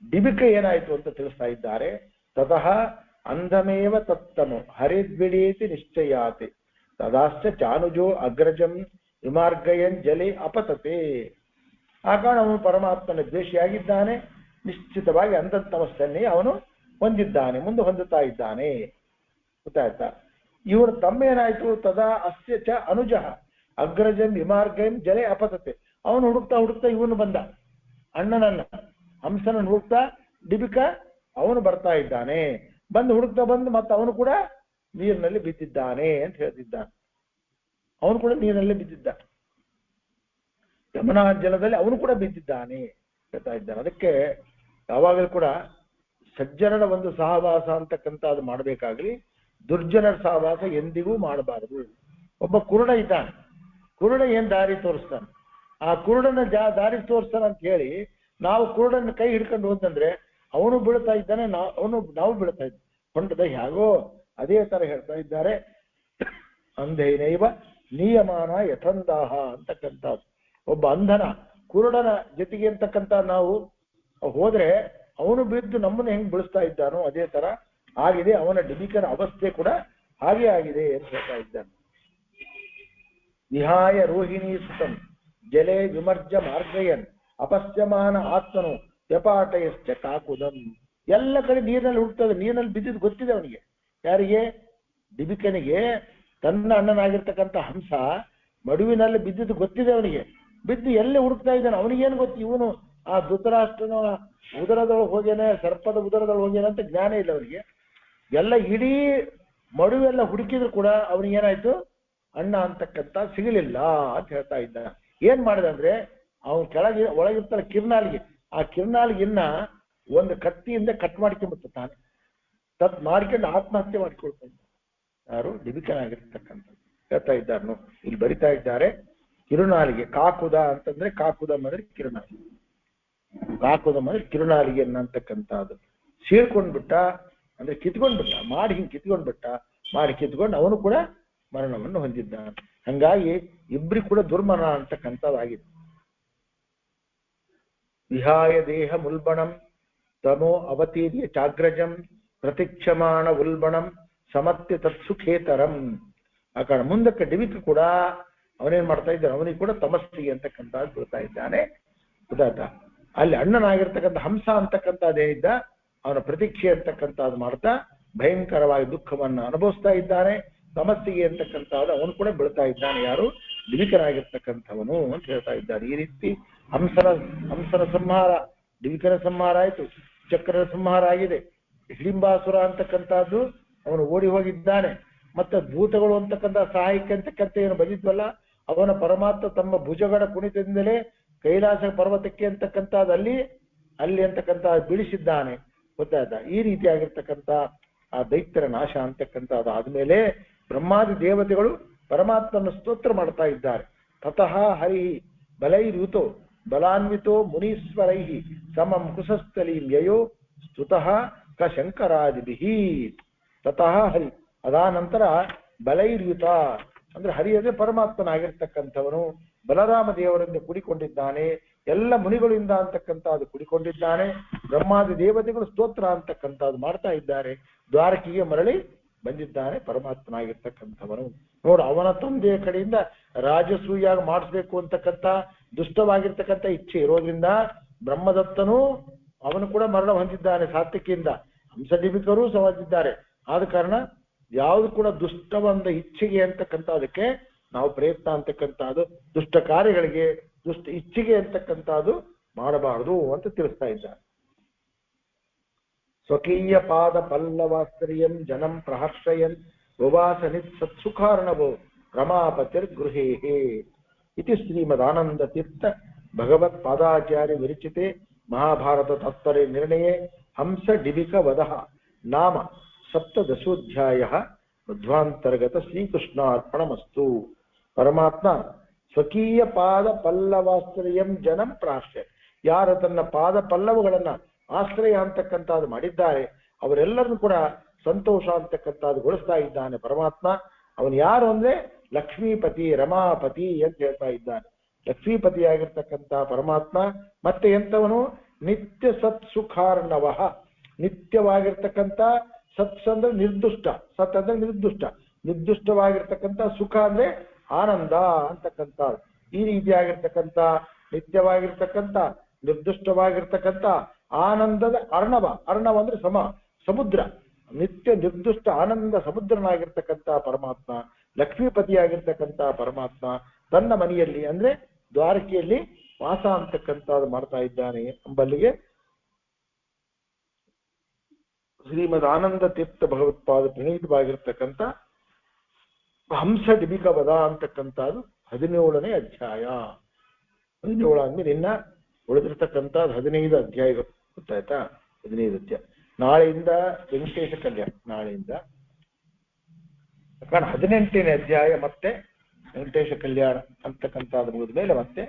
ಡಿಬಿಕ ಏನಾಯ್ತು ಅಂತ ತಿಳಿಸ್ತಾ ಇದ್ದಾರೆ. ತತಃ ಅಂಧಮೇವ ತತ್ತಮು ಹರಿದ್ವಿಡೇತಿ ನಿಶ್ಚಯಾತಿ ತದಾಶ್ಚ ಚಾನುಜೋ ಅಗ್ರಜಂ ವಿಮಾರ್ಗಯನ್ ಜಲೆ ಅಪತತೆ. ಆ ಕಾರಣ ಅವನು ಪರಮಾತ್ಮನ ದ್ವೇಷಿಯಾಗಿದ್ದಾನೆ. ನಿಶ್ಚಿತವಾಗಿ ಅಂಧತಮಸ್ಸನ್ನೇ ಅವನು ಹೊಂದಿದ್ದಾನೆ, ಮುಂದೆ ಹೊಂದುತ್ತಾ ಇದ್ದಾನೆ. ಗೊತ್ತಾಯ್ತಾ? ಇವರ ತಮ್ಮ ಏನಾಯ್ತು? ತದಾ ಅಸ್ಯ ಚ ಅನುಜ ಅಗ್ರಜಂ ವಿಮಾರ್ಗಯನ್ ಜಲೆ ಅಪತತೆ. ಅವನು ಹುಡುಕ್ತಾ ಇವನು ಬಂದ, ಅಣ್ಣನನ್ನ ಹಂಸನನ್ನು ಹುಡುಕ್ತಾ ಡಿಬಿಕ ಅವನು ಬರ್ತಾ ಇದ್ದಾನೆ. ಹುಡುಕ್ತಾ ಮತ್ತೆ ಅವನು ಕೂಡ ನೀರಿನಲ್ಲಿ ಬಿದ್ದಿದ್ದಾನೆ ಅಂತ ಹೇಳ್ತಿದ್ದಾನೆ. ಅವನು ಕೂಡ ನೀರಿನಲ್ಲಿ ಬಿದ್ದಿದ್ದ, ಯಮುನಾ ಜಲದಲ್ಲಿ ಅವನು ಕೂಡ ಬಿದ್ದಿದ್ದಾನೆ ಹೇಳ್ತಾ ಇದ್ದಾನೆ. ಅದಕ್ಕೆ ಯಾವಾಗಲೂ ಕೂಡ ಸಜ್ಜನರ ಒಂದು ಸಹವಾಸ ಅಂತಕ್ಕಂಥದ್ದು ಮಾಡಬೇಕಾಗ್ಲಿ, ದುರ್ಜನರ ಸಹವಾಸ ಎಂದಿಗೂ ಮಾಡಬಾರದು. ಒಬ್ಬ ಕುರುಡ ಇದ್ದಾನೆ, ಕುರುಡ ಏನ್ ದಾರಿ ತೋರಿಸ್ತಾನೆ, ಆ ಕುರುಡನ ದಾರಿ ತೋರಿಸ್ತಾನೆ ಅಂತ ಹೇಳಿ ನಾವು ಕುರುಡನ ಕೈ ಹಿಡ್ಕೊಂಡು ಹೋದಂದ್ರೆ ಅವನು ಬೀಳ್ತಾ ಇದ್ದಾನೆ, ನಾವು ಬೀಳ್ತಾ ಇದ್ದ ಹೊಂಡದ ಹೇಗೋ ಅದೇ ತರ ಹೇಳ್ತಾ ಇದ್ದಾರೆ. ಅಂಧೈನೈವ ನಿಯಮಾನ ಯಥಂದಾಹ ಅಂತಕ್ಕಂಥದ್ದು. ಒಬ್ಬ ಅಂಧನ ಕುರುಡನ ಜೊತೆಗೆ ಅಂತಕ್ಕಂಥ ನಾವು ಹೋದ್ರೆ ಅವನು ಬಿದ್ದು ನಮ್ಮನ್ನು ಹೆಂಗ್ ಬೆಳೆಸ್ತಾ ಇದ್ದಾನೋ ಅದೇ ತರ ಆಗಿದೆ ಅವನ ಡಿಬಿಕನ ಅವಸ್ಥೆ ಕೂಡ ಹಾಗೆ ಆಗಿದೆ ಅಂತ ಹೇಳ್ತಾ ಇದ್ದಾನೆ. ವಿಹಾಯ ರೋಹಿಣಿ ಸುತಂ ಜಲೆ ವಿಮರ್ಜ ಮಾರ್ಗಯನ್ ಅಪಶ್ಯಮಾನ ಆತ್ಮನು ವ್ಯಪಾಟಯಶ್ಚ ಕಾಕುದಂ. ಎಲ್ಲ ಕಡೆ ನೀರಿನಲ್ಲಿ ಹುಡ್ತದೆ, ನೀರಿನಲ್ಲಿ ಬಿದ್ದಿದ್ದು ಗೊತ್ತಿದೆ ಅವನಿಗೆ. ಯಾರಿಗೆ? ಡಿಬಿಕನಿಗೆ. ತನ್ನ ಅಣ್ಣನಾಗಿರ್ತಕ್ಕಂಥ ಹಂಸ ಮಡುವಿನಲ್ಲಿ ಬಿದ್ದಿದ್ದು ಗೊತ್ತಿದೆ ಅವನಿಗೆ. ಬಿದ್ದು ಎಲ್ಲಿ ಹುಡುಕ್ತಾ ಇದ್ದಾನೆ ಅವನಿಗೇನು ಗೊತ್ತು? ಇವನು ಆ ಧೃತರಾಷ್ಟ್ರನ ಉದರದೊಳಗೆ ಹೋಗ್ಯಾನೆ, ಸರ್ಪದ ಉದರದೊಳಗೆ ಹೋಗ್ಯಾನೆ ಅಂತ ಜ್ಞಾನ ಇಲ್ಲ ಅವನಿಗೆ. ಎಲ್ಲ ಇಡೀ ಮಡುವೆಲ್ಲ ಹುಡುಕಿದ್ರು ಕೂಡ ಅವನಿಗೇನಾಯ್ತು? ಅಣ್ಣ ಅಂತಕ್ಕಂಥ ಸಿಗಲಿಲ್ಲ ಅಂತ ಹೇಳ್ತಾ ಇದ್ದ. ಏನ್ ಮಾಡಿದ ಅಂದ್ರೆ ಅವನ್ ಕೆಳಗೆ ಒಳಗಿರ್ತಾನೆ ಕಿರ್ನಾಲಿಗೆ, ಆ ಕಿರ್ನಾಲಿಗಿನ್ನ ಒಂದು ಕತ್ತಿಯಿಂದ ಕಟ್ ಮಾಡ್ಕೊಂಡ್ಬಿಟ್ಟು ತಾನೆ ತತ್ ಮಾಡ್ಕೊಂಡು ಆತ್ಮಹತ್ಯೆ ಮಾಡ್ಕೊಳ್ತಾನೆ. ಯಾರು? ಡಿಬಿಕನಾಗಿರ್ತಕ್ಕಂಥ ಹೇಳ್ತಾ ಇದ್ದಾರನು ಇಲ್ಲಿ ಬರಿತಾ ಇದ್ದಾರೆ. ಕಿರುನಾಲಿಗೆ ಕಾಕುದ ಅಂತಂದ್ರೆ ಕಾಕುದಂ ಅಂದ್ರೆ ಕಿರುನಾಲಿಗೆ, ಕಾಕುದಂ ಅಂದ್ರೆ ಕಿರುನಾಲಿಗೆ ಅನ್ನತಕ್ಕಂಥದ್ದು. ಸೀಳ್ಕೊಂಡ್ಬಿಟ್ಟ ಅಂದ್ರೆ ಕಿತ್ಕೊಂಡ್ಬಿಟ್ಟ, ಮಾಡಿ ಹಿಂಗೆ ಕಿತ್ಕೊಂಡ್ಬಿಟ್ಟ, ಮಾಡಿ ಕಿತ್ಕೊಂಡು ಅವನು ಕೂಡ ಮರಣವನ್ನು ಹೊಂದಿದ್ದಾನೆ. ಹಂಗಾಗಿ ಇಬ್ರಿಗೆ ಕೂಡ ದುರ್ಮರಣ ಅಂತಕ್ಕಂಥದ್ದಾಗಿದೆ. ವಿಹಾಯ ದೇಹ ಮುಲ್ಬಣಂ ತಮೋ ಅವತೀರ್ಯ ಚಾಗ್ರಜಂ ಪ್ರತಿಕ್ಷಮಾಣ ಉಲ್ಬಣಂ ಸಮತ್ಯ ತತ್ಸುಖೇತರಂ. ಆ ಕಾರಣ ಮುಂದಕ್ಕೆ ಡಿಬಿಕ್ ಕೂಡ ಅವನೇನ್ ಮಾಡ್ತಾ ಇದ್ದಾನೆ, ಅವನಿಗೆ ಕೂಡ ತಮಸ್ಸಿಗೆ ಅಂತಕ್ಕಂಥದ್ದು ಬಿಡ್ತಾ ಇದ್ದಾನೆ. ಗೊತ್ತಾಯ್ತಾ? ಅಲ್ಲಿ ಅಣ್ಣನಾಗಿರ್ತಕ್ಕಂಥ ಹಂಸ ಅಂತಕ್ಕಂಥದ್ದೇನಿದ್ದ ಅವನ ಪ್ರತೀಕ್ಷೆ ಅಂತಕ್ಕಂಥದ್ದು ಮಾಡ್ತಾ ಭಯಂಕರವಾಗಿ ದುಃಖವನ್ನ ಅನುಭವಿಸ್ತಾ ಇದ್ದಾನೆ. ತಮಸ್ಸಿಗೆ ಅಂತಕ್ಕಂಥದ್ದು ಅವನು ಕೂಡ ಬೀಳ್ತಾ ಇದ್ದಾನೆ. ಯಾರು? ಡಿಬಿಕನಾಗಿರ್ತಕ್ಕಂಥವನು ಅಂತ ಹೇಳ್ತಾ ಇದ್ದಾರೆ. ಈ ರೀತಿ ಹಂಸನ ಸಂಹಾರ, ಡಿಬಿಕನ ಸಂಹಾರ ಆಯ್ತು, ಚಕ್ರದ ಸಂಹಾರ ಆಗಿದೆ. ಹಿಡಿಂಬಾಸುರ ಅಂತಕ್ಕಂಥದ್ದು ಅವನು ಓಡಿ ಹೋಗಿದ್ದಾನೆ. ಮತ್ತೆ ಭೂತಗಳು ಅಂತಕ್ಕಂಥ ಸಹಾಯಕ್ಕೆ ಅಂತಕ್ಕಂಥ ಏನು ಬಂದಿದ್ವಲ್ಲ, ಅವನ ಪರಮಾತ್ಮ ತಮ್ಮ ಭುಜಗಳ ಕುಣಿತದಿಂದಲೇ ಕೈಲಾಸ ಪರ್ವತಕ್ಕೆ ಅಂತಕ್ಕಂಥದ್ದು ಅಲ್ಲಿ ಅಂತಕ್ಕಂಥ ಬೀಳಿಸಿದ್ದಾನೆ. ಗೊತ್ತಾಯ್ತಾ? ಈ ರೀತಿಯಾಗಿರ್ತಕ್ಕಂಥ ಆ ದೈತ್ಯರ ನಾಶ ಅಂತಕ್ಕಂಥದ್ದು ಆದ್ಮೇಲೆ ಬ್ರಹ್ಮಾದಿ ದೇವತೆಗಳು ಪರಮಾತ್ಮನ ಸ್ತೋತ್ರ ಮಾಡ್ತಾ ಇದ್ದಾರೆ. ತತಃ ಹರಿ ಬಲೈರ್ಯುತೋ ಬಲಾನ್ವಿತೋ ಮುನೀಶ್ವರೈ ಸಮಂ ಕುಶಸ್ಥಲೀಂ ಯಯೋ ಸ್ತುತಃ ಕ ಶಂಕರಾದಿಭಿಹಿ. ತತಃ ಹರಿ, ಅದಾನಂತರ ಬಲೈರ್ಯುತ ಅಂದ್ರೆ ಹರಿ ಅಂದ್ರೆ ಪರಮಾತ್ಮನಾಗಿರ್ತಕ್ಕಂಥವನು ಬಲರಾಮ ದೇವರಿಂದ ಕೂಡಿಕೊಂಡಿದ್ದಾನೆ. ಎಲ್ಲ ಮುನಿಗಳಿಂದ ಅಂತಕ್ಕಂಥದ್ದು ಕೂಡಿಕೊಂಡಿದ್ದಾನೆ. ಬ್ರಹ್ಮಾದಿ ದೇವತೆಗಳು ಸ್ತೋತ್ರ ಅಂತಕ್ಕಂಥದ್ದು ಮಾಡ್ತಾ ಇದ್ದಾರೆ. ದ್ವಾರಕಿಗೆ ಮರಳಿ ಬಂದಿದ್ದಾನೆ ಪರಮಾತ್ಮನಾಗಿರ್ತಕ್ಕಂಥವನು. ನೋಡು, ಅವನ ತಂದೆಯ ಕಡೆಯಿಂದ ರಾಜಸೂಯಾಗಿ ಮಾಡಿಸ್ಬೇಕು ಅಂತಕ್ಕಂಥ ದುಷ್ಟವಾಗಿರ್ತಕ್ಕಂಥ ಇಚ್ಛೆ ಇರೋದ್ರಿಂದ ಬ್ರಹ್ಮದತ್ತನು ಅವನು ಕೂಡ ಮರಣ ಹೊಂದಿದ್ದಾನೆ ಸಾತ್ವಿಕಿಯಿಂದ. ಹಂಸಡಿಬಿಕರೂ ಸಹ ಹೊಂದಿದ್ದಾರೆ. ಆದ ಕಾರಣ ಯಾವುದು ಕೂಡ ದುಷ್ಟವಂದ ಇಚ್ಛೆಗೆ ಅಂತಕ್ಕಂಥದಕ್ಕೆ ನಾವು ಪ್ರಯತ್ನ ಅಂತಕ್ಕಂಥದ್ದು, ದುಷ್ಟ ಕಾರ್ಯಗಳಿಗೆ ದುಷ್ಟ ಇಚ್ಛೆಗೆ ಅಂತಕ್ಕಂಥದ್ದು ಮಾಡಬಾರದು ಅಂತ ತಿಳಿಸ್ತಾ ಇದ್ದಾರೆ. ಸ್ವಕೀಯ ಪಾದ ಪಲ್ಲವಾಸ್ತ್ರಿಯಂ ಜನಂ ಪ್ರಹರ್ಷಯನ್ ಉವಾಸನಿತ್ ಸತ್ಸುಖಾರ್ಣವೋ ರಮಾಪತಿರ್ ಗೃಹೇಹೇ ಇತಿ ಶ್ರೀಮದಾನಂದ ತೀರ್ಥ ಭಗವತ್ ಪಾದಾಚಾರ್ಯ ವಿರಚಿತೆ ಮಹಾಭಾರತ ತಾತ್ಪರ್ಯ ನಿರ್ಣಯೇ ಹಂಸ ಡಿಬಿಕ ವದಃ ನಾಮ ಸಪ್ತದಶೋಧ್ಯಾಯ ಮಧ್ವಾಂತರ್ಗತ ಶ್ರೀಕೃಷ್ಣಾರ್ಪಣಮಸ್ತು. ಪರಮಾತ್ಮ ಸ್ವಕೀಯ ಪಾದ ಪಲ್ಲವಾಶ್ರಯಂ ಜನಂ ಪ್ರಾಶ್ರಯ, ಯಾರು ತನ್ನ ಪಾದ ಪಲ್ಲವಗಳನ್ನ ಆಶ್ರಯ ಅಂತಕ್ಕಂಥದ್ದು ಮಾಡಿದ್ದಾರೆ ಅವರೆಲ್ಲರನ್ನು ಕೂಡ ಸಂತೋಷ ಅಂತಕ್ಕಂಥದ್ದು ಗೊಳಿಸ್ತಾ ಇದ್ದಾನೆ ಪರಮಾತ್ಮ. ಅವನು ಯಾರು ಅಂದ್ರೆ ಲಕ್ಷ್ಮೀಪತಿ ರಮಾಪತಿ ಅಂತ ಹೇಳ್ತಾ ಇದ್ದಾನೆ. ಲಕ್ಷ್ಮೀಪತಿಯಾಗಿರ್ತಕ್ಕಂಥ ಪರಮಾತ್ಮ ಮತ್ತೆ ಎಂತವನು? ನಿತ್ಯ ಸತ್ಸುಖಾರ್ಣವ, ನಿತ್ಯವಾಗಿರ್ತಕ್ಕಂಥ ಸತ್ ಅಂದ್ರೆ ನಿರ್ದುಷ್ಟ, ಸತ್ ಅಂದ್ರೆ ನಿರ್ದುಷ್ಟ, ನಿರ್ದುಷ್ಟವಾಗಿರ್ತಕ್ಕಂಥ ಸುಖ ಅಂದ್ರೆ ಆನಂದ ಅಂತಕ್ಕಂಥ. ಈ ರೀತಿಯಾಗಿರ್ತಕ್ಕಂಥ ನಿತ್ಯವಾಗಿರ್ತಕ್ಕಂಥ ನಿರ್ದುಷ್ಟವಾಗಿರ್ತಕ್ಕಂಥ ಆನಂದದ ಅರ್ಣವ, ಅರ್ಣವ ಅಂದ್ರೆ ಸಮುದ್ರ, ನಿತ್ಯ ನಿರ್ದುಷ್ಟ ಆನಂದ ಸಮುದ್ರನಾಗಿರ್ತಕ್ಕಂಥ ಪರಮಾತ್ಮ, ಲಕ್ಷ್ಮೀಪತಿಯಾಗಿರ್ತಕ್ಕಂಥ ಪರಮಾತ್ಮ ತನ್ನ ಮನೆಯಲ್ಲಿ ಅಂದ್ರೆ ದ್ವಾರಕೆಯಲ್ಲಿ ವಾಸ ಅಂತಕ್ಕಂಥದ್ದು ಮಾಡ್ತಾ ಇದ್ದಾನೆ ಎಂಬಲ್ಲಿಗೆ ಶ್ರೀಮದ್ ಆನಂದ ತೀರ್ಥ ಭಗವತ್ಪಾದ ಪ್ರಣೀತವಾಗಿರ್ತಕ್ಕಂಥ ಹಂಸ ಡಿಬಿಕ ವದ ಅಂತಕ್ಕಂಥದ್ದು 17ನೇ ಅಧ್ಯಾಯ. 17 ಆದ್ಮೇಲೆ ಇನ್ನ ಉಳಿದಿರ್ತಕ್ಕಂಥದ್ದು 15 ಅಧ್ಯಾಯಗಳು. ಗೊತ್ತಾಯ್ತಾ? 15 ಅಧ್ಯಾಯ. ನಾಳೆಯಿಂದ ವೆಂಕಟೇಶ ಕಲ್ಯಾಣ, ನಾಳೆಯಿಂದ ಕಾರಣ 18ನೇ ಅಧ್ಯಾಯ ಮತ್ತೆ ವೆಂಕಟೇಶ ಕಲ್ಯಾಣ ಅಂತಕ್ಕಂಥದ್ದು ಮುಗಿದ ಮೇಲೆ ಮತ್ತೆ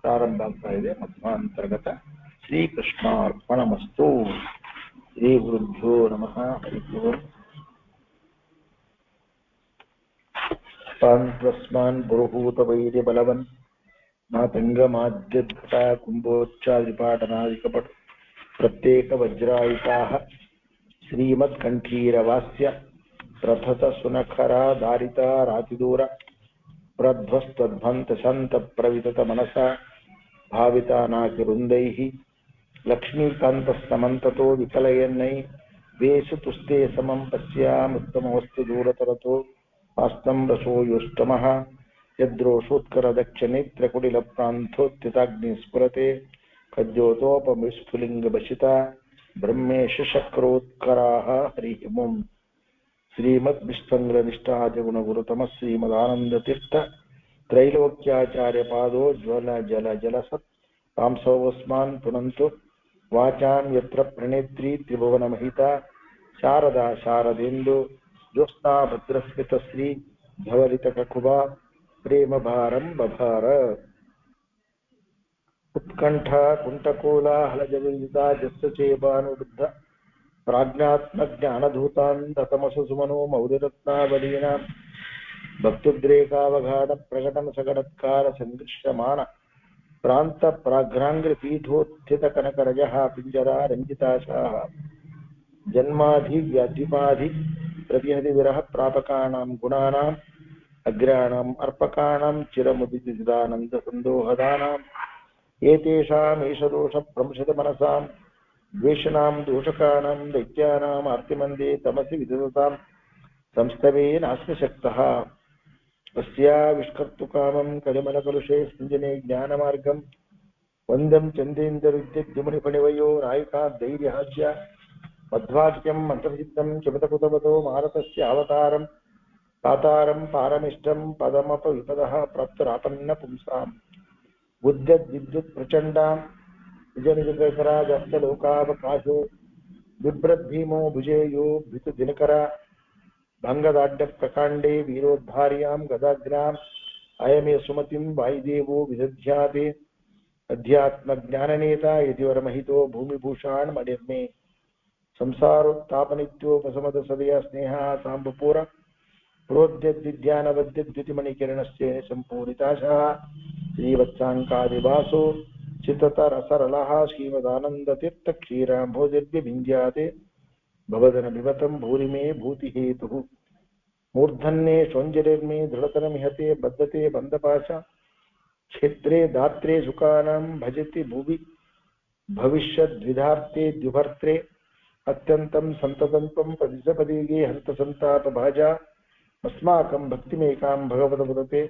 ಪ್ರಾರಂಭ ಆಗ್ತಾ ಇದೆ. ಮಧ್ವಾಂತರ್ಗತ ಶ್ರೀಕೃಷ್ಣಾರ್ಪಣಮಸ್ತು. ಶ್ರೀ ಗುರುಭ್ಯೋ ನಮಃ. ಹರಿ ಓಂ. ಪಾಂತ್ವಸ್ಮಾನ್ ಪುರುಹೂತ ವೈರ್ಯ ಬಲವನ್ मातंगमाद्यता कुंभोच्चादिपाटनादिकपट प्रत्येक वज्रायुताः श्रीमत्कंठीरवास्य प्रथत सुनखरा दारिता रातिदूर प्रध्वस्तध्वंत शंत प्रवितत मनसा भाविता नाकिरुन्दैः लक्ष्मीकान्तस्तमन्ततो विकलयन्नै वेशतुस्ते समं पश्यामुत्तमवस्तु दूरतरतो आस्तं रसो योष्टमः यद्रोषोत्करदक्षनेत्रकुटिलप्रान्थोत्थिताग्निस्फुरते कज्जोतोपविस्फुलिङ्गभसिता ब्रह्मेश शक्रोत्कराः हरिः ओम् श्रीमद्विष्णुनिष्ठाजगुणगुरुतमः श्रीमदानन्दतीर्थ त्रैलोक्याचार्यपादो ज्वल जल जलसत् तांसवस्मान् पुनन्तु वाचां यत्र प्रणेत्री त्रिभुवनमहिता शारदा शारदेन्दु ज्योत्स्ना भद्रस्मितश्री धवलितककुभा प्रेम भारं बभार उत्कंठा कुंटकोलाहलजविदिता जस्यचेबानुरुद्ध प्राज्ञात्मज्ञानधूतान्ततमसुमनो मौलिरत्नावलीनां भक्तुद्रेकावघात प्रकटन सगडत्कार संदृश्यमान प्रांत प्राघ्रांग्रपीठोत्थित कनकरजः पिंजरा रंजिताशाः जन्माधि व्याधिपाधि प्रतिहति विरह प्रापकानां गुणानां अग्राणाम् अर्पकाणां चिरमुदितानंद संदोहदानाम् एतेषाम् ईशदोष प्रमुषित मनसां द्वेषणां दोषकाणां दैत्यानाम् आर्तिमन्दे तमसि विदधतां संस्तवे नास्मि शक्तः अस्याविष्कर्तुकामं कलिमलकलुषे सञ्जने ज्ञानमार्गं वन्दं चन्देन्दविद्युद्युमनिपणिवयो नायिका धैर्यहास्य मध्वाक्यं मन्त्रसिद्धं चमतकुतवतो मारतस्य अवतारं तातारं पारमिष्टं पदमपविपदः प्राप्तरापन्न पुंसाम् बुद्धद्विद्युत् प्रचण्डां निजनिजकराजस्तलोकावकाशो बिभ्रद्भीमो भुजेयो भितुदिनकरा भङ्गदाढ्यप्रकाण्डे वीरोद्धार्यां गदाग्राम् अयमे सुमतिं वायुदेवो विदध्याते अध्यात्मज्ञाननेता यतिवरमहितो भूमिभूषान् मणिर्मे संसारोत्तापनित्योपशमदसदया स्नेहा साम्बपूर प्रोद्यद्विद्यानवद्यद्युतिमणिकिरणस्य सम्पूरिताशः श्रीवत्साङ्कादिवासो चित्तरसरलः श्रीमदानन्दतीर्थक्षीराम्भोजद्विभिञ्जाते भवदन विवतं भूरिमे भूतिहेतुः मूर्धन्ये शौञ्जरिर्मे दृढतरमिहते बद्धते बन्धपाश क्षेत्रे दात्रे सुखानां भजति भुवि भविष्यद्विधार्ते द्विभर्त्रे अत्यन्तं सन्ततं प्रतिसपदीगे हन्तसन्तापभाजा अस्माकं भक्तिमेकां भगवतपदते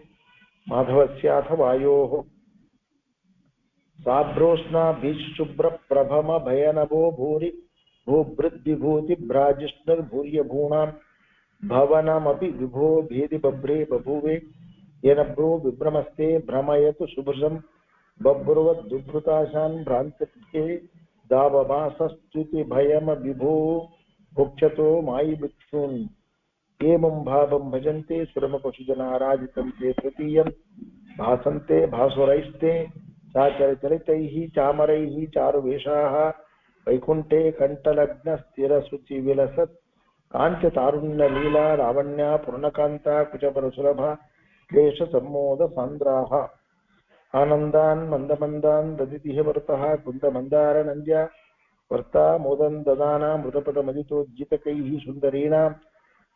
माधवस्याथ वायोः साभ्रोष्णाभिशुभ्रप्रभम भयनभो भूरि भूभृद्विभूतिभ्राजिष्णुर्भूर्यभूणां भवनमपि विभो भेदि बभ्रे बभूवे येन भ्रो विभ्रमस्ते भ्रमयतु शुभ्रं बभ्रुवद्दुभृताशान् भ्रान्तके दावमासस्तुति भयम विभो भुक्षतो मायि भिक्षून् एवं भावं भजन्ते सुरमपशुजनाराजितं ते तृतीयं भासन्ते भासुरैस्ते चाचरचरितैः चामरैः चारुवेषाः वैकुण्ठे कण्ठलग्नस्थिरशुचिविलसत् काञ्चतारुण्यलीला लावण्या पूर्णकान्ता कुचपरसुलभा क्लेशसम्मोदसान्द्राः आनन्दान् मन्दमन्दान् ददितिः वरतः कुन्दमन्दारनन्द्या वर्ता मोदन् ददाना मृतपदमदितोज्जितकैः सुन्दरीणां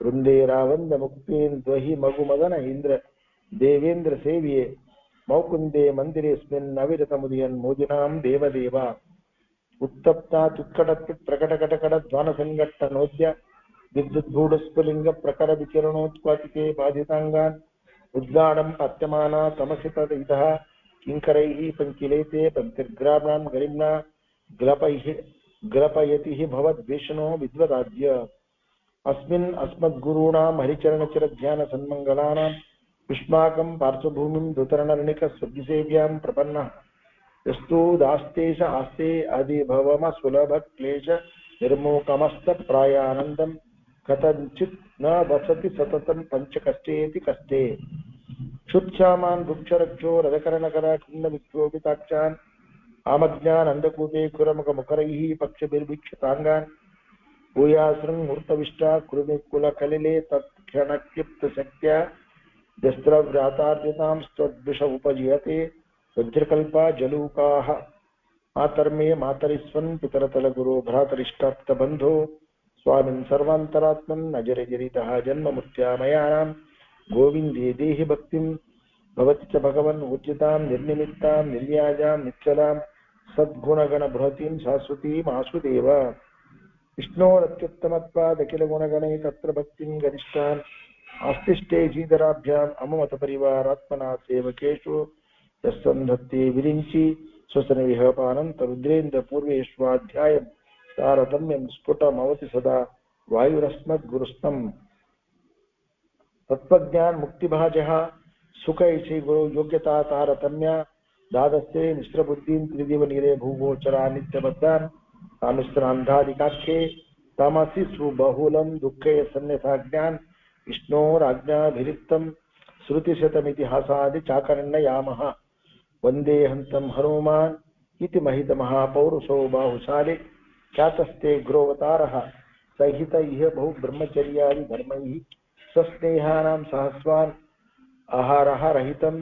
वृन्दे रावन्दमुक्तेन्द्वहि मगुमदन इन्द्र देवेन्द्र सेव्ये मौकुन्दे मन्दिरेऽस्मिन् अविरतमुदयन् मोदिनां देवदेवा उत्तप्तात्युत्कटत्प्रकटकटकटध्वानसङ्घट्टनोद्य विद्युद्गूढस्फुलिङ्गप्रकरविकिरणोत्क्वातिके बाधिताङ्गान् उद्गाढं पत्यमाना तमसि तदितः किङ्करैः पङ्किलेते पङ्क्तिर्ग्राम्णां गरिम्ना ग्लपयतिः भवद्वेषणो विद्वदाद्य अस्मिन् अस्मद्गुरूणां हरिचरणचिरध्यानसन्मङ्गलानां युष्माकं पार्श्वभूमिं धुतरणर्णिकस्वद्विसेव्यां प्रपन्नः यस्तु दास्तेश आस्ते अधिभवमसुलभक्लेश निर्मोकमस्तप्रायानन्दं कथञ्चित् न वसति सततं पञ्चकष्टेति कष्टे क्षुत्क्षामान् वृक्षरक्षो रथकरणकरा खिन्नविक्षोभिताक्षान् आमज्ञान् अन्धकूपे कुरमुखमुखरैः पक्षभिर्भिक्षताङ्गान् भूयासृङ्मूर्तविष्टा कुरुमिकुलकलिले तत्क्षणक्षिप्तशक्त्या दस्त्रव्रातार्जितां स्वद्विष उपजीयते वज्रकल्पा जलूकाः मातर्मे मातरिस्वन् पितरतलगुरो भ्रातरिष्टाप्तबन्धो स्वामिन् सर्वान्तरात्मन् अजरजरितः जन्ममुत्यामयानां गोविन्दे देहि भक्तिं भवति च भगवन् ऊर्जितां निर्निमित्तां निर्व्याजां निश्चलां सद्गुणगणबृहतीं शाश्वतीम् आसुदेव विष्णोरत्युत्तमत्वादखिलगुणगणे तत्र भक्तिं गरिष्ठान् आस्तिष्ठे श्रीधराभ्याम् अममतपरिवारात्मना सेवकेषु यस्सन्धत्ते विरिञ्चि स्वसनविहपानन्तरुद्रेन्द्रपूर्वेष्वाध्यायं तारतम्यं स्फुटमवति सदा वायुरस्मद्गुरुस्तम् तत्त्वज्ञान मुक्तिभाजः सुखैषि गुरु योग्यता तारतम्या दादस्ते मिश्रबुद्धिं त्रिदिवनिरे भूगोचरा नित्यबद्धान् तानुस्त्रान्धादिकाख्ये तामसि सुबहुलं दुःखे सन्न्यसाज्ञान् विष्णोराज्ञाभिरिक्तं श्रुतिशतमितिहासादि चाकर्णयामः वन्दे हन्तं हनुमान् इति महितमहापौरुषो बाहुशाले ख्यातस्ते गुरोवतारः सहित इह बहु ब्रह्मचर्यादि धर्मैः स्वस्नेहानां सहस्वान् आहारः रहितं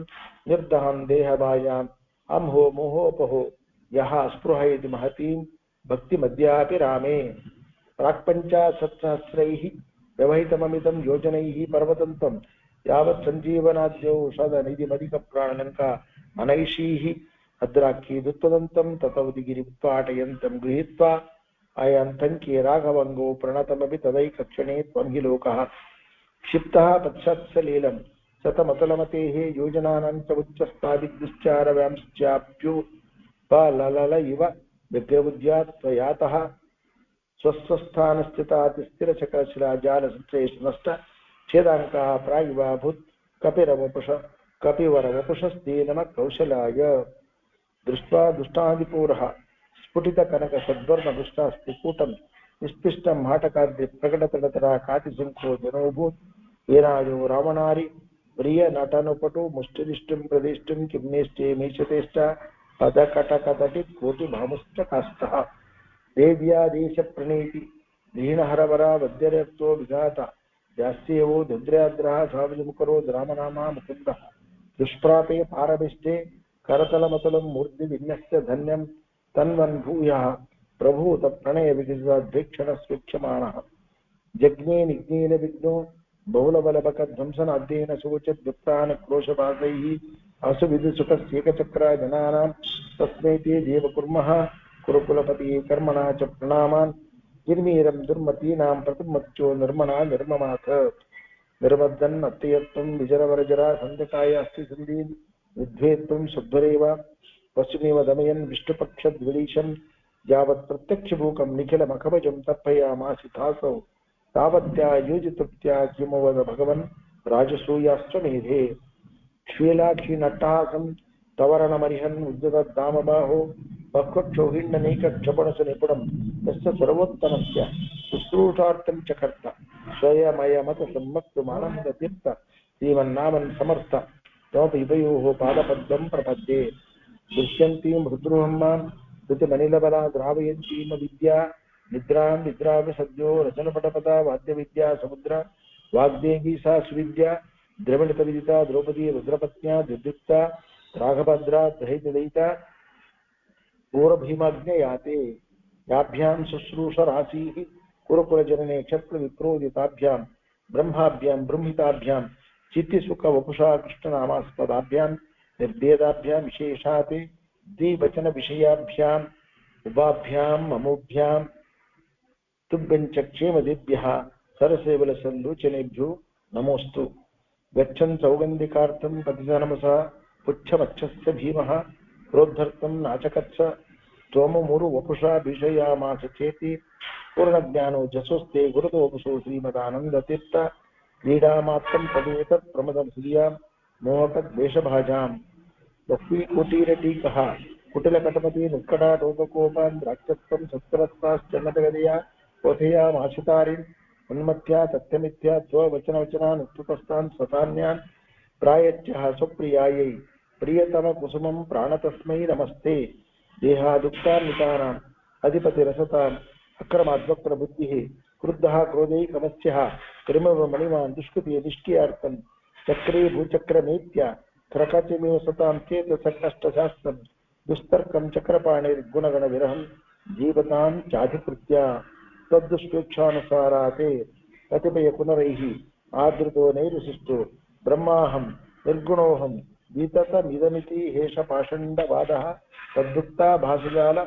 निर्दहं देहभाजाम् अम्हो मोहोपहो यः स्पृहयति महतीं भक्तिमद्यापि रामे प्राक्पञ्चाशत्सहस्रैः व्यवहितममितं योजनैः पर्वतन्तं यावत् सञ्जीवनाद्यौ सदनिधिमधिकप्राणलङ्का अनैषीः अद्राक्षीदुत्तदन्तं ततोदिगिरिपाटयन्तं गृहीत्वा अयन्तङ्के राघवङ्गो प्रणतमपि तदैकक्षणे त्वं हि लोकः क्षिप्तः पश्चात्सलीलं शतमतलमतेः योजनानां च उच्चस्तादिदुश्चारव्यांश्चाप्युपलल इव विग्रबुद्ध्या त्वयातः स्वस्थस्थानस्थितातिस्थिरचक्रशिलाजालसंश्लेषनश्च छेदाङ्काः प्रागिवाभूत् कपिवरवपुषस्ते नमः कौशलाय दृष्ट्वा दुष्टादिपूरः स्फुटितकनकसद्वर्णदुष्टास्ति कूटं निष्पिष्टं हाटकाद्रि प्रकटतडतरा कातिशङ्खो जनोऽभूत् येनायो रावणारि प्रियनटनुपटु मुष्टिदिष्टिं प्रदिष्टिं किम्नेष्टे मीशतेष्ट पदकटकतटिकोटिभामुश्च कास्तः देव्यादेशप्रणीति दीनहरवरा वद्यरक्तो विघाता व्यास्येवो दद्र्याद्रः सावलिमुकरो रामनामा मुकुन्दः दुष्प्रापे पारमिष्टे करतलमतलं मूर्ति विन्यस्य धन्यं तन्वन् भूयः प्रभूत प्रणय विगिर्वाद्वेक्षणस्वीक्षमाणः जज्ञे निज्ञेन विघ्नो बहुलबलबकध्वंसनाद्येन शोचत् विप्रान् क्रोशभासैः असुविदुसुखस्येकचक्रा जनानां तस्मै ते देव कुर्मः कुरुकुलपतिये कर्मणा च प्रणामान् निर्मीरं दुर्मतीनां प्रतिमच्चो निर्मणा निर्ममाथ निर्बद्धन् अत्ययत्वं विजरवरजरा सन्धकाय अस्ति सन्धीन् विद्वेत्वं शुद्धरेव पश्चिमेव दमयन् विष्णुपक्षद्विलीशं यावत् प्रत्यक्षभूकं निखिलमखभजं तर्पयामासितासौ तावत्या योजितृप्त्या किमवद भगवन् राजसूयाश्च मेधे श्वेलाक्षि नट्टहासं तवरणमरिहन् उद्यतद्दामबाहो बह्वक्षौहिण्यनैकक्षपणस निपुणं तस्य सर्वोत्तमस्य शुश्रूषार्थं च कर्ता स्वयमयमतसम्मक्तुमानन्दतीर्थ श्रीमन्नामन् समर्थ तमपि इवयोः पादपद्मं प्रपद्ये दृश्यन्तीं हृद्रुहं मां ऋतिमनिलबला द्रावयन्तीम विद्या निद्रां निद्रापि सद्यो रचनपटपदा वाद्यविद्या समुद्र वाग्देवी सा सुविद्या द्रविणतविदिता द्रौपदी रुद्रपत्न्या दुर्दुक्ता राघभद्रा दहितदयिता पूर्वभीमज्ञयाते याभ्यां शुश्रूषराशीः कुरुकुलजनने क्षत्रविप्रोदिताभ्यां ब्रह्माभ्यां ब्रह्मिताभ्यां चित्तिसुखवपुषा कृष्णनामास्पदाभ्यां निर्भेदाभ्यां विशेषात् द्विवचनविषयाभ्याम् उभाभ्यां ममोभ्यां तुभ्यञ्चक्षेमदिभ्यः सरसेवलसल्लोचनेभ्यो नमोऽस्तु गच्छन् सौगन्धिकार्थं पतितनमसा पुच्छमक्षस्य भीमः प्रोद्धर्तं नाचकच्छ त्वममुरु वपुषा भीषयामास चेति पूर्णज्ञानो जसोस्ते गुरुतो वपुषो श्रीमदानन्दतीर्थ क्रीडामात्रं तदेतत् प्रमदं श्रियां मोहकद्वेषभाजां लक्ष्मीकुटीरटीकः कुटिलकटपति नुक्कटाटोपकोपान् द्राक्षत्वं सत्करस्ताश्चन्नतगदया कोथयामाशुतारिन् उन्मत्या तथ्यमिथ्या स्ववचनवचनान् उत्तुतस्तान् स्वतान्यान् प्रायच्छः स्वप्रियायै प्रियतमकुसुमं प्राणतस्मै नमस्ते देहादुक्तान्वितानाम् अधिपतिरसताम् अक्रमाद्वक्रबुद्धिः क्रुद्धः क्रोधैकमस्यः कृमवमणिमान् दुष्कृते निष्क्रियार्थं चक्रे भूचक्रमेत्य ತ್ರಕಚಿಮಿವ ಸತಾಂ ಚೇತ ಸಕಷ್ಟಶಾಸ್ತ್ರ ದುಸ್ತರ್ಕಂ ಚಕ್ರಪಾಣಿರ್ಗುಣಗಣ ವಿರಹಂ ಜೀವತಾಂ ಚಾಧಿಕೃತ್ಯ ತದ್ದುಷ್ಪೇಕ್ಷಾನುಸಾರಾತೆ ಕತಿಪಯ ಪುನರೈಃ ಆದೃತೋ ನೈರುಶಿಷ್ಟೋ ಬ್ರಹ್ಮಾಹಂ ನಿರ್ಗುಣೋಹಂ ವಿತತಮಿದಮಿತಿ ಹೇಷ ಪಾಷಂಡವಾದಃ ತದ್ದುಕ್ತಾ ಭಾಸಜಾಲ